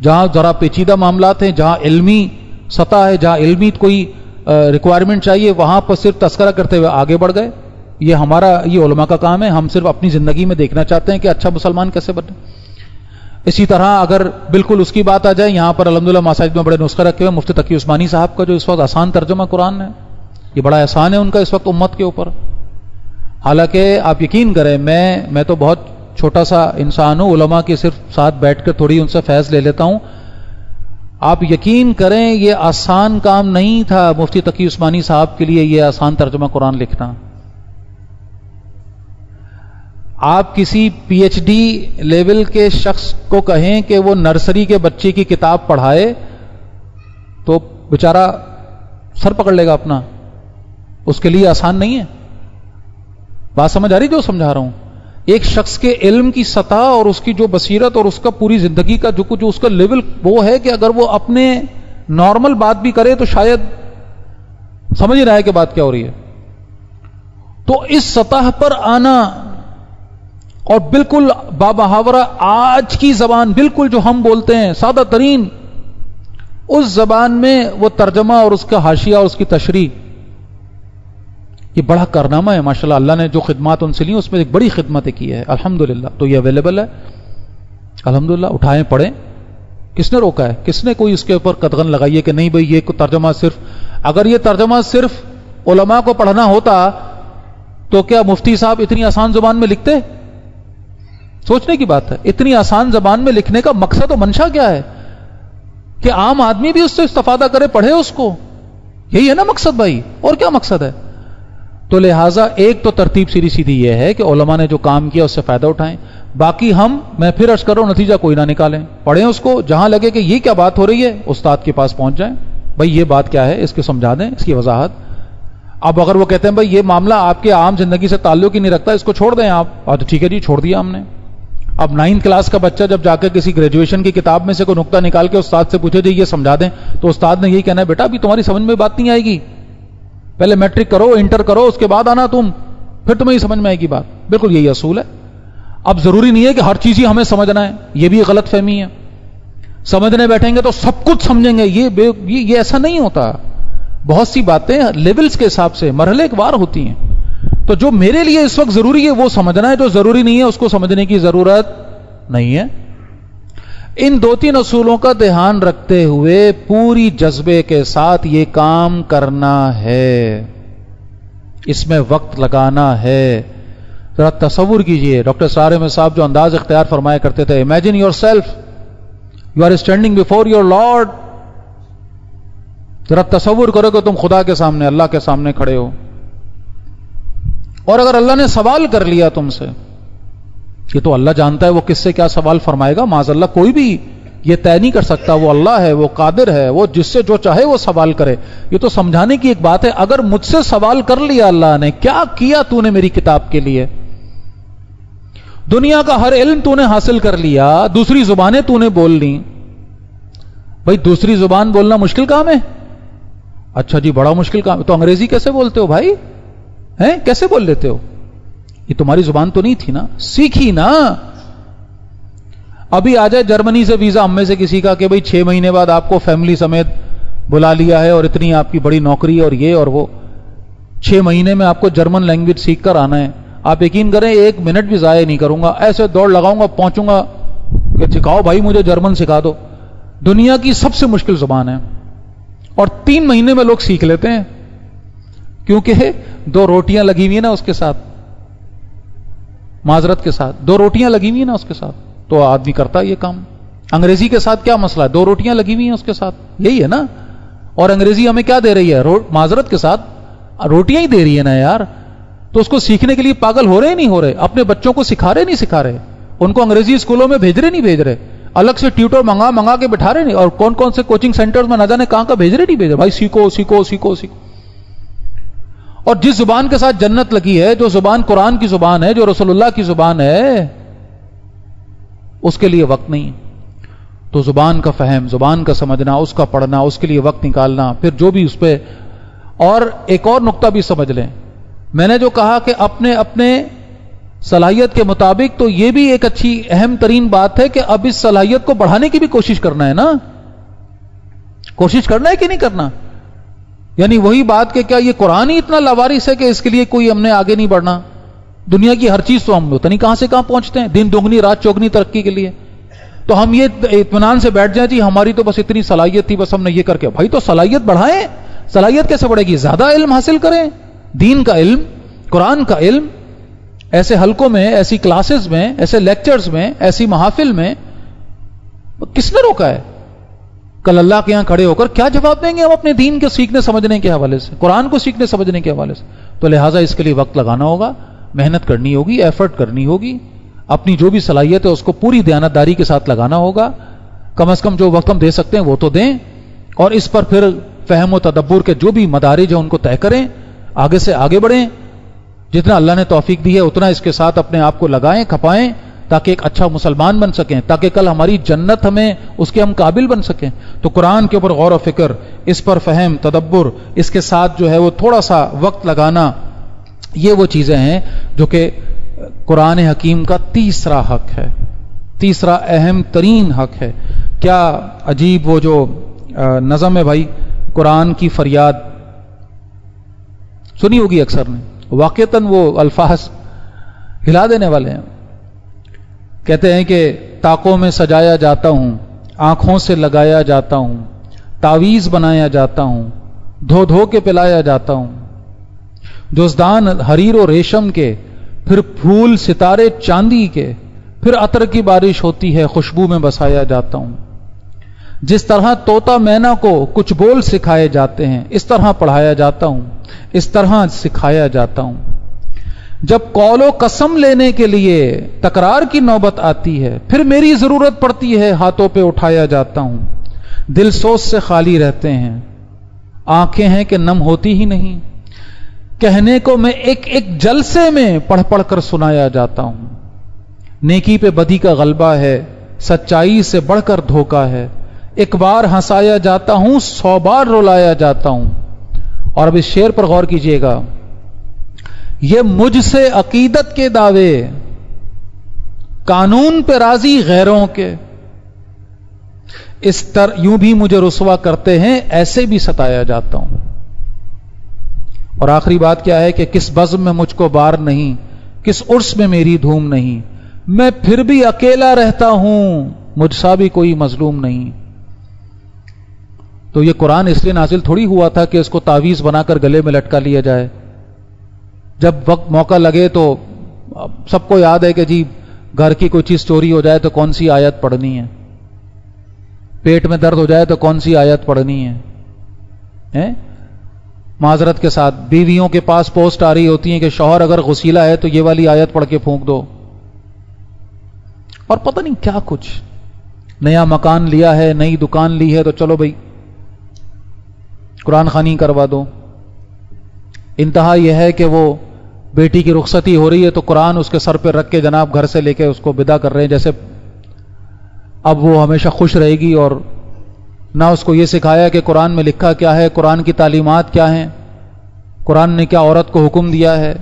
جہاں ذرا پیچیدہ معاملات ہیں، جہاں علمی سطح ہے، جہاں علمی کوئی ریکوائرمنٹ چاہیے، وہاں پر صرف تذکرہ کرتے ہوئے آگے بڑھ گئے. یہ ہمارا، یہ علماء کا کام ہے. ہم صرف اپنی زندگی میں دیکھنا چاہتے ہیں کہ اچھا مسلمان کیسے بنے. اسی طرح اگر بالکل اس کی بات آ جائے، یہاں پر الحمدللہ مساجد میں بڑے نسخے رکھے ہوئے. مفتی تقی عثمانی صاحب کا جو اس وقت آسان ترجمہ قرآن ہے، یہ بڑا احسان ہے ان کا اس وقت امت کے اوپر. حالانکہ آپ یقین کریں، میں تو بہت چھوٹا سا انسان ہوں، علماء کے صرف ساتھ بیٹھ کر تھوڑی ان سے فیض لے لیتا ہوں. آپ یقین کریں یہ آسان کام نہیں تھا مفتی تقی عثمانی صاحب کے لیے یہ آسان ترجمہ قرآن لکھنا. آپ کسی پی ایچ ڈی لیول کے شخص کو کہیں کہ وہ نرسری کے بچے کی کتاب پڑھائے تو بیچارہ سر پکڑ لے گا اپنا. اس کے لیے آسان نہیں ہے. بات سمجھ آ رہی جو سمجھا رہا ہوں؟ ایک شخص کے علم کی سطح اور اس کی جو بصیرت اور اس کا پوری زندگی کا جو کچھ اس کا لیول وہ ہے کہ اگر وہ اپنے نارمل بات بھی کرے تو شاید سمجھ ہی رہا ہے کہ بات کیا ہو رہی ہے. تو اس سطح پر آنا اور بالکل بامحاورہ آج کی زبان، بالکل جو ہم بولتے ہیں سادہ ترین، اس زبان میں وہ ترجمہ اور اس کا حاشیہ اور اس کی تشریح، یہ بڑا کارنامہ ہے ماشاءاللہ. اللہ نے جو خدمات ان سے لی اس میں ایک بڑی خدمت کی ہے الحمدللہ. تو یہ اویلیبل ہے الحمدللہ، اٹھائیں پڑھیں. کس نے روکا ہے؟ کس نے کوئی اس کے اوپر قدغن لگائی ہے کہ نہیں بھئی یہ ترجمہ صرف، اگر یہ ترجمہ صرف علماء کو پڑھنا ہوتا تو کیا مفتی صاحب اتنی آسان زبان میں لکھتے؟ سوچنے کی بات ہے. اتنی آسان زبان میں لکھنے کا مقصد و منشا کیا ہے؟ کہ عام آدمی بھی اس سے استفادہ کرے، پڑھے اس کو. یہی ہے نا مقصد بھائی، اور کیا مقصد ہے؟ تو لہٰذا ایک تو ترتیب سیدھی سیدھی یہ ہے کہ علماء نے جو کام کیا اس سے فائدہ اٹھائیں. باقی میں پھر عرض کر رہا ہوں نتیجہ کوئی نہ نکالیں، پڑھیں اس کو، جہاں لگے کہ یہ کیا بات ہو رہی ہے استاد کے پاس پہنچ جائیں، بھائی یہ بات کیا ہے، اس کے سمجھا دیں، اس کی وضاحت۔ اب اگر وہ کہتے ہیں بھائی یہ معاملہ آپ کے عام زندگی سے تعلق ہی نہیں رکھتا، اس کو چھوڑ دیں آپ، اور ٹھیک ہے جی چھوڑ دیا ہم نے۔ اب 9 کلاس کا بچہ جب جا کے کسی گریجویشن کی کتاب میں سے کوئی نقطہ نکال کے استاد سے پوچھے جی یہ سمجھا دیں، تو استاد نے یہی کہنا ہے بیٹا ابھی تمہاری سمجھ میں بات نہیں آئے گی، پہلے میٹرک کرو، انٹر کرو، اس کے بعد آنا تم، پھر تمہیں سمجھ میں آئے گی بات۔ بالکل یہی اصول ہے۔ اب ضروری نہیں ہے کہ ہر چیز ہی ہمیں سمجھنا ہے، یہ بھی غلط فہمی ہے، سمجھنے بیٹھیں گے تو سب کچھ سمجھیں گے، یہ ایسا نہیں ہوتا۔ بہت سی باتیں لیولز کے حساب سے مرحلے کے وار ہوتی ہیں، تو جو میرے لیے اس وقت ضروری ہے وہ سمجھنا ہے، جو ضروری نہیں ہے اس کو سمجھنے کی ضرورت نہیں ہے۔ ان 2-3 اصولوں کا دھیان رکھتے ہوئے پوری جذبے کے ساتھ یہ کام کرنا ہے، اس میں وقت لگانا ہے۔ ذرا تصور کیجئے ڈاکٹر اسرار احمد صاحب جو انداز اختیار فرمایا کرتے تھے، imagine yourself you are standing before your lord, ذرا تصور کرو کہ تم خدا کے سامنے، اللہ کے سامنے کھڑے ہو، اور اگر اللہ نے سوال کر لیا تم سے، یہ تو اللہ جانتا ہے وہ کس سے کیا سوال فرمائے گا، معاذ اللہ کوئی بھی یہ طے نہیں کر سکتا، وہ اللہ ہے، وہ قادر ہے، وہ جس سے جو چاہے وہ سوال کرے۔ یہ تو سمجھانے کی ایک بات ہے، اگر مجھ سے سوال کر لیا اللہ نے، کیا کیا تو نے میری کتاب کے لیے، دنیا کا ہر علم تو نے حاصل کر لیا، دوسری زبانیں تو نے بول لی، بھائی دوسری زبان بولنا مشکل کام ہے؟ اچھا جی بڑا مشکل کام ہے، تو انگریزی کیسے بولتے ہو بھائی، ہیں کیسے بول لیتے ہو؟ یہ تمہاری زبان تو نہیں تھی نا، سیکھی نا۔ ابھی آ جائے جرمنی سے ویزا ہم میں سے کسی کا کہ بھئی 6 مہینے بعد آپ کو فیملی سمیت بلا لیا ہے اور اتنی آپ کی بڑی نوکری اور یہ اور وہ، 6 مہینے میں آپ کو جرمن لینگویج سیکھ کر آنا ہے، آپ یقین کریں 1 منٹ بھی ضائع نہیں کروں گا، ایسے دوڑ لگاؤں گا، پہنچوں گا کہ سکھاؤ بھائی مجھے جرمن سکھا دو، دنیا کی سب سے مشکل زبان ہے، اور 3 مہینے میں لوگ سیکھ لیتے ہیں، کیونکہ 2 روٹیاں لگی ہوئی ہیں نا اس کے ساتھ، معذرت کے ساتھ 2 روٹیاں لگی ہوئی ہیں نا اس کے ساتھ، تو آدمی کرتا ہے یہ کام۔ انگریزی کے ساتھ کیا مسئلہ ہے، 2 روٹیاں لگی ہوئی ہیں اس کے ساتھ، یہی ہے نا۔ اور انگریزی ہمیں کیا دے رہی ہے، معذرت کے ساتھ روٹیاں ہی دے رہی ہے نا یار، تو اس کو سیکھنے کے لیے پاگل ہو رہے نہیں ہو رہے، اپنے بچوں کو سکھا رہے نہیں سکھا رہے، ان کو انگریزی اسکولوں میں بھیج رہے نہیں بھیج رہے، الگ سے ٹیوٹر منگا کے بٹھا رہے نہیں، اور کون سے کوچنگ سینٹرز میں نہ جانے کہاں کا بھیج رہے نہیں بھیج رہے، بھائی سیکھو سیکھو سیکھو سیکھو۔ اور جس زبان کے ساتھ جنت لگی ہے، جو زبان قرآن کی زبان ہے، جو رسول اللہ کی زبان ہے، اس کے لیے وقت نہیں، تو زبان کا فہم، زبان کا سمجھنا، اس کا پڑھنا، اس کے لیے وقت نکالنا، پھر جو بھی اس پہ۔ اور ایک اور نقطہ بھی سمجھ لیں، میں نے جو کہا کہ اپنے صلاحیت کے مطابق، تو یہ بھی ایک اچھی اہم ترین بات ہے کہ اب اس صلاحیت کو بڑھانے کی بھی کوشش کرنا ہے نا، کوشش کرنا ہے کہ نہیں کرنا؟ یعنی وہی بات کہ کیا یہ قرآن ہی اتنا لاوارث ہے کہ اس کے لیے کوئی ہم نے آگے نہیں بڑھنا؟ دنیا کی ہر چیز تو ہم پتہ نہیں کہاں سے کہاں پہنچتے ہیں، دن دگنی رات چوگنی ترقی کے لیے، تو ہم یہ اطمینان سے بیٹھ جائیں جی ہماری تو بس اتنی صلاحیت تھی، بس ہم نے یہ کر کے، بھائی تو صلاحیت بڑھائیں۔ صلاحیت کیسے بڑھے گی؟ زیادہ علم حاصل کریں، دین کا علم، قرآن کا علم، ایسے حلقوں میں، ایسی کلاسز میں، ایسے لیکچرز میں، ایسی محافل میں۔ کس نے روکا ہے؟ کل اللہ کے یہاں کھڑے ہو کر کیا جواب دیں گے ہم اپنے دین کے سیکھنے سمجھنے کے حوالے سے، قرآن کو سیکھنے سمجھنے کے حوالے سے؟ تو لہٰذا اس کے لیے وقت لگانا ہوگا، محنت کرنی ہوگی، ایفرٹ کرنی ہوگی، اپنی جو بھی صلاحیت ہے اس کو پوری دیانتداری کے ساتھ لگانا ہوگا، کم از کم جو وقت ہم دے سکتے ہیں وہ تو دیں، اور اس پر پھر فہم و تدبر کے جو بھی مدارج ہیں ان کو طے کریں، آگے سے آگے بڑھیں، جتنا اللہ نے توفیق دی ہے اتنا اس کے ساتھ اپنے آپ کو لگائیں، کھپائیں، تاکہ ایک اچھا مسلمان بن سکیں، تاکہ کل ہماری جنت ہمیں اس کے ہم قابل بن سکیں۔ تو قرآن کے اوپر غور و فکر، اس پر فہم تدبر، اس کے ساتھ جو ہے وہ تھوڑا سا وقت لگانا، یہ وہ چیزیں ہیں جو کہ قرآن حکیم کا تیسرا حق ہے، تیسرا اہم ترین حق ہے۔ کیا عجیب وہ جو نظم ہے بھائی، قرآن کی فریاد، سنی ہوگی اکثر نے، واقعتاً وہ الفاظ ہلا دینے والے ہیں۔ کہتے ہیں کہ طاقوں میں سجایا جاتا ہوں، آنکھوں سے لگایا جاتا ہوں، تعویذ بنایا جاتا ہوں، دھو دھو کے پلایا جاتا ہوں، جزدان حریر و ریشم کے، پھر پھول ستارے چاندی کے، پھر عطر کی بارش ہوتی ہے، خوشبو میں بسایا جاتا ہوں۔ جس طرح طوطا مینا کو کچھ بول سکھائے جاتے ہیں، اس طرح پڑھایا جاتا ہوں، اس طرح سکھایا جاتا ہوں۔ جب قول و قسم لینے کے لیے تکرار کی نوبت آتی ہے، پھر میری ضرورت پڑتی ہے، ہاتھوں پہ اٹھایا جاتا ہوں، دل سوچ سے خالی رہتے ہیں، آنکھیں ہیں کہ نم ہوتی ہی نہیں، کہنے کو میں ایک ایک جلسے میں پڑھ پڑھ کر سنایا جاتا ہوں، نیکی پہ بدی کا غلبہ ہے، سچائی سے بڑھ کر دھوکا ہے، ایک بار ہنسایا جاتا ہوں، 100 بار رلایا جاتا ہوں۔ اور اب اس شعر پر غور کیجئے گا، یہ مجھ سے عقیدت کے دعوے، قانون پہ راضی غیروں کے، یوں بھی مجھے رسوا کرتے ہیں، ایسے بھی ستایا جاتا ہوں۔ اور آخری بات کیا ہے کہ کس بزم میں مجھ کو بار نہیں، کس عرس میں میری دھوم نہیں، میں پھر بھی اکیلا رہتا ہوں، مجھ سا بھی کوئی مظلوم نہیں۔ تو یہ قرآن اس لیے نازل تھوڑی ہوا تھا کہ اس کو تعویذ بنا کر گلے میں لٹکا لیا جائے، جب وقت موقع لگے تو سب کو یاد ہے کہ جی گھر کی کوئی چیز چوری ہو جائے تو کون سی آیت پڑھنی ہے، پیٹ میں درد ہو جائے تو کون سی آیت پڑھنی ہے۔ معذرت کے ساتھ بیویوں کے پاس پوسٹ آ رہی ہوتی ہیں کہ شوہر اگر غسیلہ ہے تو یہ والی آیت پڑھ کے پھونک دو، اور پتہ نہیں کیا کچھ، نیا مکان لیا ہے، نئی دکان لی ہے تو چلو بھائی قرآن خوانی کروا دو۔ انتہا یہ ہے کہ وہ بیٹی کی رخصتی ہو رہی ہے تو قرآن اس کے سر پہ رکھ کے جناب گھر سے لے کے اس کو ودا کر رہے ہیں، جیسے اب وہ ہمیشہ خوش رہے گی، اور نہ اس کو یہ سکھایا کہ قرآن میں لکھا کیا ہے، قرآن کی تعلیمات کیا ہیں، قرآن نے کیا عورت کو حکم دیا ہے،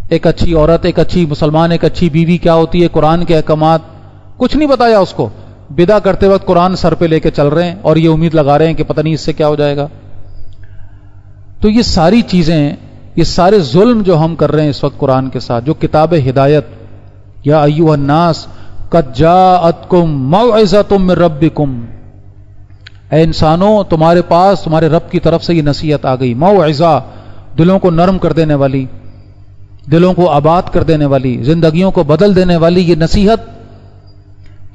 ایک اچھی عورت، ایک اچھی مسلمان، ایک اچھی بیوی کیا ہوتی ہے، قرآن کے احکامات کچھ نہیں بتایا اس کو، ودا کرتے وقت قرآن سر پہ لے کے چل رہے ہیں اور یہ امید لگا رہے ہیں کہ پتہ نہیں اس سے کیا ہو جائے گا۔ تو یہ ساری چیزیں، یہ سارے ظلم جو ہم کر رہے ہیں اس وقت قرآن کے ساتھ، جو کتاب ہدایت، یا ایھا الناس قد جاءتکم موعظۃ من ربکم، اے انسانوں تمہارے پاس تمہارے رب کی طرف سے یہ نصیحت آ گئی، موعظہ، دلوں کو نرم کر دینے والی، دلوں کو آباد کر دینے والی، زندگیوں کو بدل دینے والی یہ نصیحت۔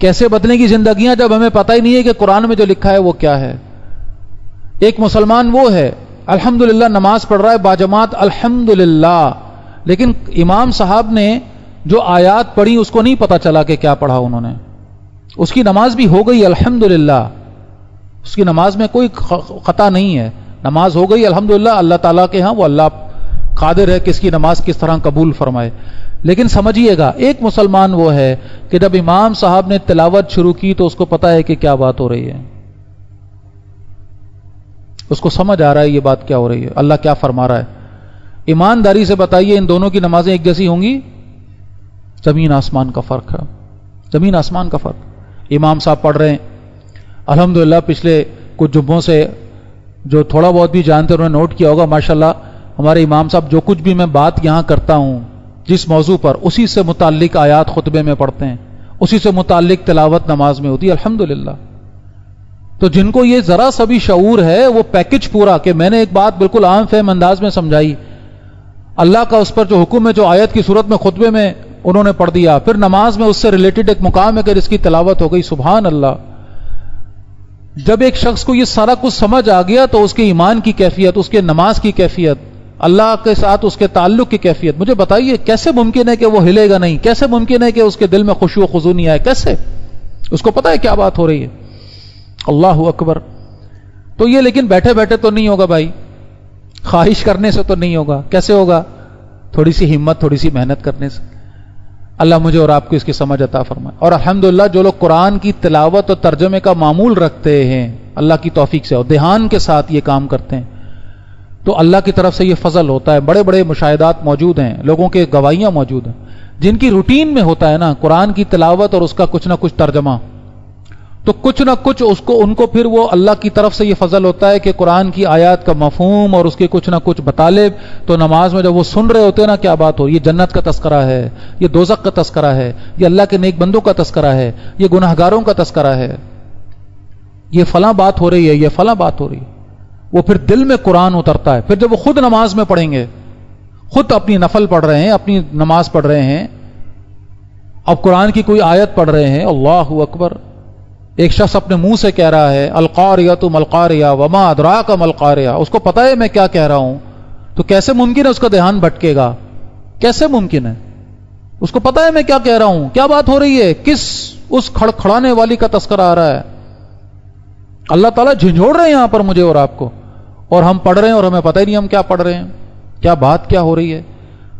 کیسے بدلیں گی زندگیاں جب ہمیں پتہ ہی نہیں ہے کہ قرآن میں جو لکھا ہے وہ کیا ہے؟ ایک مسلمان وہ ہے الحمدللہ نماز پڑھ رہا ہے باجماعت الحمدللہ، لیکن امام صاحب نے جو آیات پڑھی اس کو نہیں پتا چلا کہ کیا پڑھا انہوں نے، اس کی نماز بھی ہو گئی الحمدللہ، اس کی نماز میں کوئی خطا نہیں ہے، نماز ہو گئی الحمدللہ، اللہ تعالیٰ کے ہاں وہ اللہ قادر ہے کہ اس کی نماز کس طرح قبول فرمائے۔ لیکن سمجھیے گا ایک مسلمان وہ ہے کہ جب امام صاحب نے تلاوت شروع کی تو اس کو پتا ہے کہ کیا بات ہو رہی ہے، اس کو سمجھ آ رہا ہے یہ بات کیا ہو رہی ہے، اللہ کیا فرما رہا ہے۔ ایمانداری سے بتائیے ان دونوں کی نمازیں ایک جیسی ہوں گی؟ زمین آسمان کا فرق ہے، زمین آسمان کا فرق۔ امام صاحب پڑھ رہے ہیں الحمدللہ، پچھلے کچھ جمعوں سے جو تھوڑا بہت بھی جانتے انہوں نے نوٹ کیا ہوگا، ماشاءاللہ ہمارے امام صاحب جو کچھ بھی میں بات یہاں کرتا ہوں جس موضوع پر، اسی سے متعلق آیات خطبے میں پڑھتے ہیں، اسی سے متعلق تلاوت نماز میں ہوتی ہے الحمدللہ۔ تو جن کو یہ ذرا سا بھی شعور ہے وہ پیکج پورا، کہ میں نے ایک بات بالکل عام فہم انداز میں سمجھائی، اللہ کا اس پر جو حکم ہے جو آیت کی صورت میں خطبے میں انہوں نے پڑھ دیا، پھر نماز میں اس سے ریلیٹڈ ایک مقام ہے کہ اس کی تلاوت ہو گئی، سبحان اللہ۔ جب ایک شخص کو یہ سارا کچھ سمجھ آ گیا تو اس کے ایمان کی کیفیت، اس کے نماز کی کیفیت، اللہ کے ساتھ اس کے تعلق کی کیفیت، مجھے بتائیے کیسے ممکن ہے کہ وہ ہلے گا نہیں؟ کیسے ممکن ہے کہ اس کے دل میں خشوع و خضوع نہیں آئے؟ کیسے؟ اس کو پتا ہے کیا بات ہو رہی ہے۔ اللہ اکبر۔ تو یہ لیکن بیٹھے بیٹھے تو نہیں ہوگا بھائی، خواہش کرنے سے تو نہیں ہوگا، کیسے ہوگا؟ تھوڑی سی ہمت، تھوڑی سی محنت کرنے سے۔ اللہ مجھے اور آپ کو اس کی سمجھ عطا فرمائے۔ اور الحمدللہ جو لوگ قرآن کی تلاوت اور ترجمے کا معمول رکھتے ہیں اللہ کی توفیق سے اور دھیان کے ساتھ یہ کام کرتے ہیں تو اللہ کی طرف سے یہ فضل ہوتا ہے۔ بڑے بڑے مشاہدات موجود ہیں، لوگوں کے گواہیاں موجود ہیں جن کی روٹین میں ہوتا ہے نا قرآن کی تلاوت اور اس کا کچھ نہ کچھ ترجمہ، تو کچھ نہ کچھ ان کو پھر وہ اللہ کی طرف سے یہ فضل ہوتا ہے کہ قرآن کی آیات کا مفہوم اور اس کے کچھ نہ کچھ مطالب تو نماز میں جب وہ سن رہے ہوتے ہیں نا کیا بات ہو، یہ جنت کا تذکرہ ہے، یہ دوزخ کا تذکرہ ہے، یہ اللہ کے نیک بندوں کا تذکرہ ہے، یہ گناہگاروں کا تذکرہ ہے، یہ فلاں بات ہو رہی ہے، یہ فلاں بات ہو رہی ہے، وہ پھر دل میں قرآن اترتا ہے۔ پھر جب وہ خود نماز میں پڑھیں گے، خود اپنی نفل پڑھ رہے ہیں، اپنی نماز پڑھ رہے ہیں، اب قرآن کی کوئی آیت پڑھ رہے ہیں، اللہ اکبر، ایک شخص اپنے منہ سے کہہ رہا ہے القاریۃ ما القاریہ وما ادراک ما القاریہ، اس کو پتا ہے میں کیا کہہ رہا ہوں، تو کیسے ممکن ہے اس کا دھیان بھٹکے گا؟ کیسے ممکن ہے؟ اس کو پتا ہے میں کیا کہہ رہا ہوں، کیا بات ہو رہی ہے، کس اس کھڑکھڑانے والی کا تذکرہ آ رہا ہے؟ اللہ تعالیٰ جھنجھوڑ رہے ہیں یہاں پر مجھے اور آپ کو، اور ہم پڑھ رہے ہیں اور ہمیں پتہ ہی نہیں ہم کیا پڑھ رہے ہیں، کیا بات کیا ہو رہی ہے۔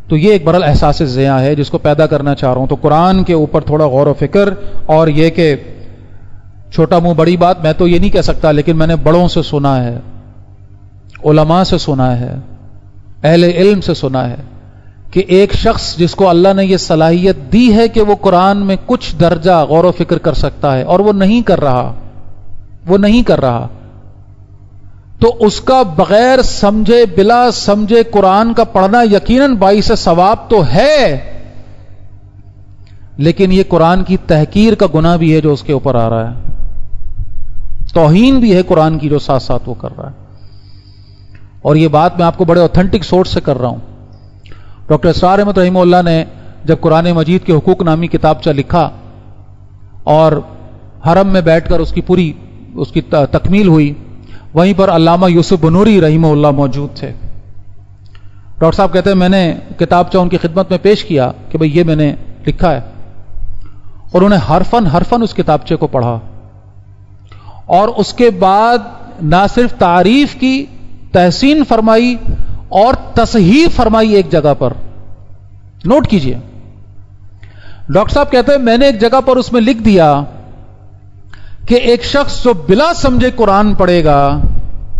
تو یہ ایک بڑا احساس ضیاء ہے جس کو پیدا کرنا چاہ رہا ہوں۔ تو قرآن کے اوپر تھوڑا غور و فکر، اور یہ کہ چھوٹا منہ بڑی بات میں تو یہ نہیں کہہ سکتا، لیکن میں نے بڑوں سے سنا ہے، علماء سے سنا ہے، اہل علم سے سنا ہے کہ ایک شخص جس کو اللہ نے یہ صلاحیت دی ہے کہ وہ قرآن میں کچھ درجہ غور و فکر کر سکتا ہے، اور وہ نہیں کر رہا، تو اس کا بغیر سمجھے، بلا سمجھے قرآن کا پڑھنا یقیناً باعث ثواب تو ہے، لیکن یہ قرآن کی تحقیر کا گناہ بھی ہے جو اس کے اوپر آ رہا ہے، توہین بھی ہے قرآن کی جو ساتھ ساتھ وہ کر رہا ہے۔ اور یہ بات میں آپ کو بڑے اوتھینٹک سورس سے کر رہا ہوں۔ ڈاکٹر اسرار احمد رحمہ اللہ نے جب قرآن مجید کے حقوق نامی کتابچہ لکھا اور حرم میں بیٹھ کر اس کی تکمیل ہوئی، وہیں پر علامہ یوسف بنوری رحمہ اللہ موجود تھے۔ ڈاکٹر صاحب کہتے ہیں میں نے کتابچہ ان کی خدمت میں پیش کیا کہ بھئی یہ میں نے لکھا ہے، اور انہیں حرفن اس کتابچے کو پڑھا، اور اس کے بعد نہ صرف تعریف کی، تحسین فرمائی اور تصحیح فرمائی ایک جگہ پر۔ نوٹ کیجئے، ڈاکٹر صاحب کہتے ہیں میں نے ایک جگہ پر اس میں لکھ دیا کہ ایک شخص جو بلا سمجھے قرآن پڑھے گا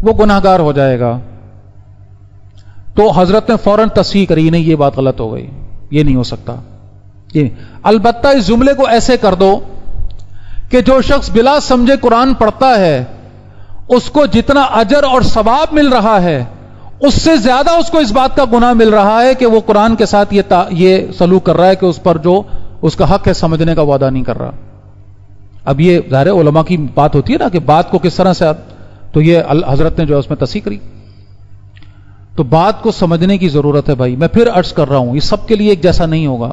وہ گناہگار ہو جائے گا، تو حضرت نے فوراً تصحیح کری، نہیں یہ بات غلط ہو گئی، یہ نہیں ہو سکتا، یہ البتہ اس جملے کو ایسے کر دو کہ جو شخص بلا سمجھے قرآن پڑھتا ہے اس کو جتنا اجر اور ثواب مل رہا ہے اس سے زیادہ اس کو اس بات کا گناہ مل رہا ہے کہ وہ قرآن کے ساتھ یہ سلوک کر رہا ہے کہ اس پر جو اس کا حق ہے سمجھنے کا وہ ادا نہیں کر رہا۔ اب یہ ظاہر علماء کی بات ہوتی ہے نا کہ بات کو کس طرح سے، تو یہ حضرت نے جو ہے اس میں تصحیح کری۔ تو بات کو سمجھنے کی ضرورت ہے بھائی، میں پھر عرض کر رہا ہوں یہ سب کے لیے ایک جیسا نہیں ہوگا،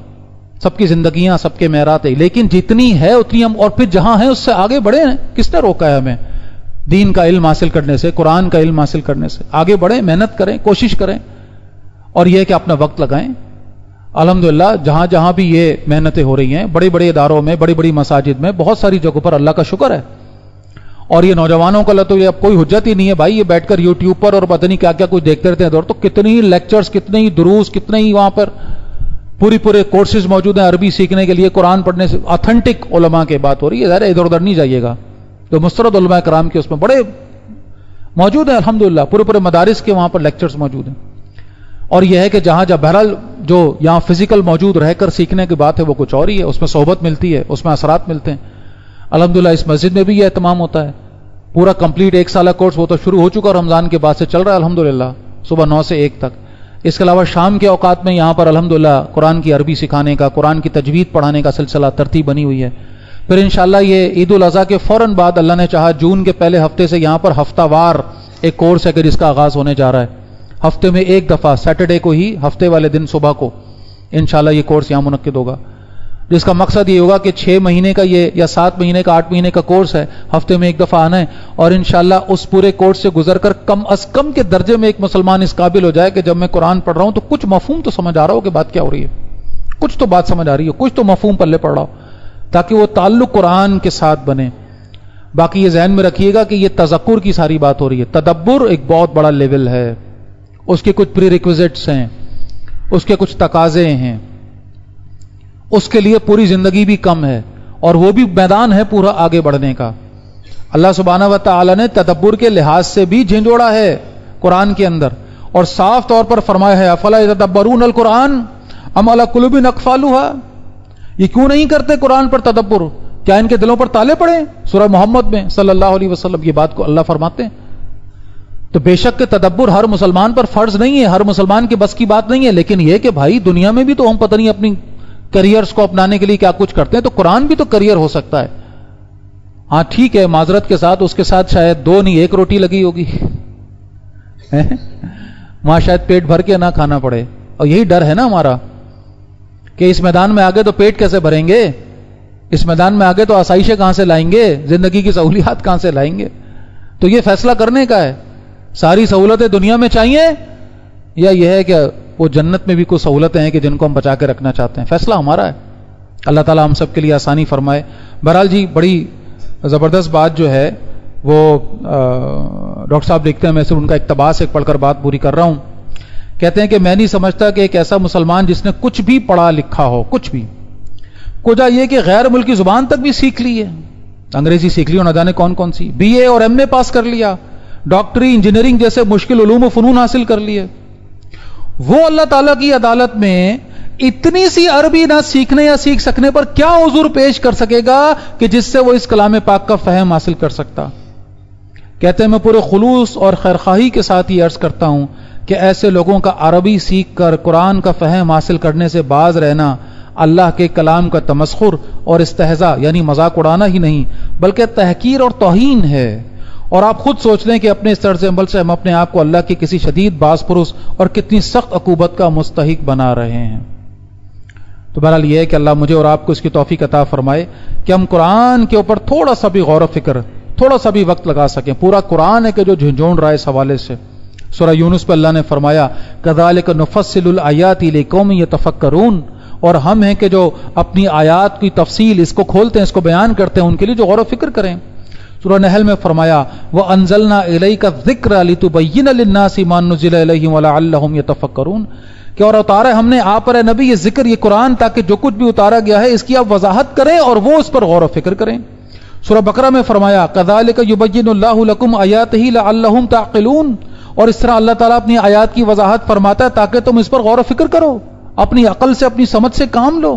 سب کی زندگیاں، سب کے معیارات ہیں، لیکن جتنی ہے اتنی ہم، اور پھر جہاں ہیں اس سے آگے بڑھے ہیں۔ کس نے روکا ہے ہمیں دین کا علم حاصل کرنے سے، قرآن کا علم حاصل کرنے سے؟ آگے بڑھیں، محنت کریں، کوشش کریں، اور یہ کہ اپنا وقت لگائیں۔ الحمدللہ جہاں جہاں بھی یہ محنتیں ہو رہی ہیں، بڑے بڑے اداروں میں، بڑی بڑی مساجد میں، بہت ساری جگہوں پر اللہ کا شکر ہے، اور یہ نوجوانوں کا تو یہ اب کوئی حجت ہی نہیں ہے بھائی، یہ بیٹھ کر یوٹیوب پر اور پتہ نہیں کیا کیا کچھ دیکھتے رہتے ہیں، دور تو کتنی ہی لیکچرز، کتنے ہی دروس، کتنے ہی وہاں پر پورے کورسز موجود ہیں عربی سیکھنے کے لیے، قرآن پڑھنے سے۔ آتھنٹک علماء کی بات ہو رہی ہے، ظاہر ادھر ادھر نہیں جائیے گا، جو مسترد علماء کرام کے اس میں بڑے موجود ہیں، الحمدللہ پورے مدارس کے وہاں پر لیکچرز موجود ہیں۔ اور یہ ہے کہ جہاں بہرحال جو یہاں فزیکل موجود رہ کر سیکھنے کی بات ہے وہ کچھ اور ہی ہے، اس میں صحبت ملتی ہے، اس میں اثرات ملتے ہیں۔ الحمدللہ اس مسجد میں بھی یہ اہتمام ہوتا ہے، پورا کمپلیٹ 1 سالہ کورس وہ تو شروع ہو چکا، رمضان کے بعد سے چل رہا ہے الحمدللہ، صبح 9 سے 1 تک۔ اس کے علاوہ شام کے اوقات میں یہاں پر الحمدللہ قرآن کی عربی سکھانے کا، قرآن کی تجوید پڑھانے کا سلسلہ ترتیب بنی ہوئی ہے۔ پھر انشاءاللہ یہ عید الاضحیٰ کے فوراً بعد اللہ نے چاہا جون کے پہلے ہفتے سے یہاں پر ہفتہ وار ایک کورس ہے کہ جس کا آغاز ہونے جا رہا ہے، ہفتے میں 1 دفعہ سیٹرڈے کو ہی، ہفتے والے دن صبح کو انشاءاللہ یہ کورس یہاں منعقد ہوگا، جس کا مقصد یہ ہوگا کہ 6 مہینے کا یہ یا 7 مہینے کا 8 مہینے کا کورس ہے، ہفتے میں 1 دفعہ آنا ہے، اور انشاءاللہ اس پورے کورس سے گزر کر کم از کم کے درجے میں ایک مسلمان اس قابل ہو جائے کہ جب میں قرآن پڑھ رہا ہوں تو کچھ مفہوم تو سمجھ آ رہا ہو کہ بات کیا ہو رہی ہے، کچھ تو بات سمجھ آ رہی ہو، کچھ تو مفہوم پلے پڑ رہا ہو، تاکہ وہ تعلق قرآن کے ساتھ بنے۔ باقی یہ ذہن میں رکھیے گا کہ یہ تذکر کی ساری بات ہو رہی ہے، تدبر ایک بہت بڑا لیول ہے، اس کے کچھ پری ریکویزٹس ہیں، اس کے کچھ تقاضے ہیں، اس کے لیے پوری زندگی بھی کم ہے، اور وہ بھی میدان ہے پورا آگے بڑھنے کا۔ اللہ سبحانہ و تعالی نے تدبر کے لحاظ سے بھی جھنجھوڑا ہے قرآن کے اندر، اور صاف طور پر فرمایا ہے افلا یتدبرون القرآن ام علی قلوب اقفالها، یہ کیوں نہیں کرتے قرآن پر تدبر، کیا ان کے دلوں پر تالے پڑے؟ سورہ محمد میں صلی اللہ علیہ وسلم یہ بات کو اللہ فرماتے ہیں۔ تو بے شک کہ تدبر ہر مسلمان پر فرض نہیں ہے، ہر مسلمان کے بس کی بات نہیں ہے، لیکن یہ کہ بھائی دنیا میں بھی تو ہم پتہ نہیں اپنی کریئرز کو اپنانے کے لیے کیا کچھ کرتے ہیں، تو قرآن بھی تو کریئر ہو سکتا ہے۔ ہاں ٹھیک ہے، معذرت کے ساتھ اس کے ساتھ شاید 2 نہیں 1 روٹی لگی ہوگی، وہاں شاید پیٹ بھر کے نہ کھانا پڑے، اور یہی ڈر ہے نا ہمارا کہ اس میدان میں آگے تو پیٹ کیسے بھریں گے، اس میدان میں آگے تو آسائشیں کہاں سے لائیں گے، زندگی کی سہولیات کہاں سے لائیں گے؟ تو یہ فیصلہ کرنے کا ہے، ساری سہولتیں دنیا میں چاہیے یا یہ ہے کہ وہ جنت میں بھی کوئی سہولتیں ہیں کہ جن کو ہم بچا کے رکھنا چاہتے ہیں؟ فیصلہ ہمارا ہے. اللہ تعالیٰ ہم سب کے لیے آسانی فرمائے. بہرحال جی بڑی زبردست بات جو ہے وہ ڈاکٹر صاحب لکھتے ہیں، میں صرف ان کا اقتباس ایک پڑھ کر بات پوری کر رہا ہوں. کہتے ہیں کہ میں نہیں سمجھتا کہ ایک ایسا مسلمان جس نے کچھ بھی پڑھا لکھا ہو، کچھ بھی، کجا یہ کہ غیر ملکی زبان تک بھی سیکھ لی ہے، انگریزی سیکھ لی اور نہ جانے کون کون سی، بی اے اور ایم اے پاس کر لیا، ڈاکٹری انجینئرنگ جیسے مشکل علوم و فنون حاصل کر لیے، وہ اللہ تعالیٰ کی عدالت میں اتنی سی عربی نہ سیکھنے یا سیکھ سکنے پر کیا عذر پیش کر سکے گا کہ جس سے وہ اس کلام پاک کا فہم حاصل کر سکتا؟ کہتے ہیں میں پورے خلوص اور خیرخواہی کے ساتھ یہ عرض کرتا ہوں کہ ایسے لوگوں کا عربی سیکھ کر قرآن کا فہم حاصل کرنے سے باز رہنا اللہ کے کلام کا تمسخر اور استہزاء یعنی مذاق اڑانا ہی نہیں بلکہ تحقیر اور توہین ہے. اور آپ خود سوچ لیں کہ اپنے اس طرز عمل سے ہم اپنے آپ کو اللہ کی کسی شدید باز پرس اور کتنی سخت عقوبت کا مستحق بنا رہے ہیں. تو بہرحال یہ ہے کہ اللہ مجھے اور آپ کو اس کی توفیق عطا فرمائے کہ ہم قرآن کے اوپر تھوڑا سا بھی غور و فکر، تھوڑا سا بھی وقت لگا سکیں. پورا قرآن ہے کہ جو جھنجھوڑ رہا ہے اس حوالے سے. سورہ یونس پہ اللہ نے فرمایا کذالک نفصل الآیات لقوم یتفکرون، اور ہم ہیں کہ جو اپنی آیات کی تفصیل اس کو کھولتے ہیں، اس کو بیان کرتے ہیں ان کے لیے جو غور و فکر کریں. سورہ نحل میں فرمایا وَأَنزَلْنَا إِلَيْكَ الذِّكْرَ لِتُبَيِّنَ لِلنَّاسِ مَا نُزِّلَ إِلَيْهِمْ وَلَعَلَّهُمْ يَتَفَكَّرُونَ، کہ اور اتارا ہم نے آپ پر نبی یہ ذکر، یہ قرآن، تاکہ جو کچھ بھی اتارا گیا ہے اس کی آپ وضاحت کریں اور وہ اس پر غور و فکر کریں. سورہ بقرہ میں فرمایا كَذَلِكَ يُبَيِّنُ اللَّهُ لَكُمْ آيَاتِهِ لَعَلَّهُمْ تَعْقِلُونَ، اور اس طرح اللہ تعالیٰ اپنی آیات کی وضاحت فرماتا ہے تاکہ تم اس پر غور و فکر کرو، اپنی عقل سے اپنی سمجھ سے کام لو.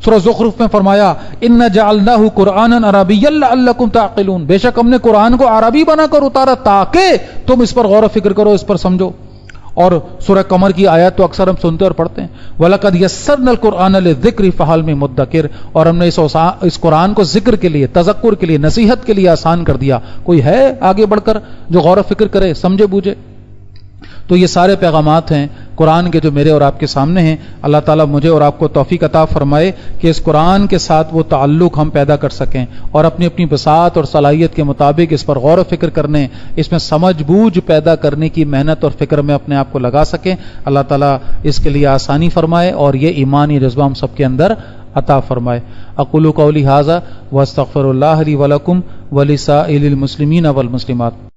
سورہ زخرف میں فرمایا اِنَّا جَعَلْنَاهُ قُرْآنًا عَرَبِيًّا لَعَلَّكُمْ تَعْقِلُونَ، بے شک ہم نے قرآن کو عربی بنا کر اتارا تاکہ تم اس پر غور و فکر کرو، اس پر سمجھو. اور سورہ قمر کی آیات تو اکثر ہم سنتے اور پڑھتے ہیں وَلَقَدْ يَسَّرْنَا الْقُرْآنَ لِلذِّكْرِ فَهَلْ مِن مُدَّكِرٍ، اور ہم نے اس قرآن کو ذکر کے لیے، تذکر کے لیے، نصیحت کے لیے آسان کر دیا، کوئی ہے آگے بڑھ کر جو غور و فکر کرے، سمجھے بوجھے؟ تو یہ سارے پیغامات ہیں قرآن کے جو میرے اور آپ کے سامنے ہیں. اللہ تعالیٰ مجھے اور آپ کو توفیق عطا فرمائے کہ اس قرآن کے ساتھ وہ تعلق ہم پیدا کر سکیں اور اپنی اپنی بساط اور صلاحیت کے مطابق اس پر غور و فکر کرنے، اس میں سمجھ بوجھ پیدا کرنے کی محنت اور فکر میں اپنے آپ کو لگا سکیں. اللہ تعالیٰ اس کے لیے آسانی فرمائے اور یہ ایمانی جذبہ ہم سب کے اندر عطا فرمائے. اقول قولی ھذا واستغفر اللہ لی ولکم ولسائر المسلمین والمسلمات.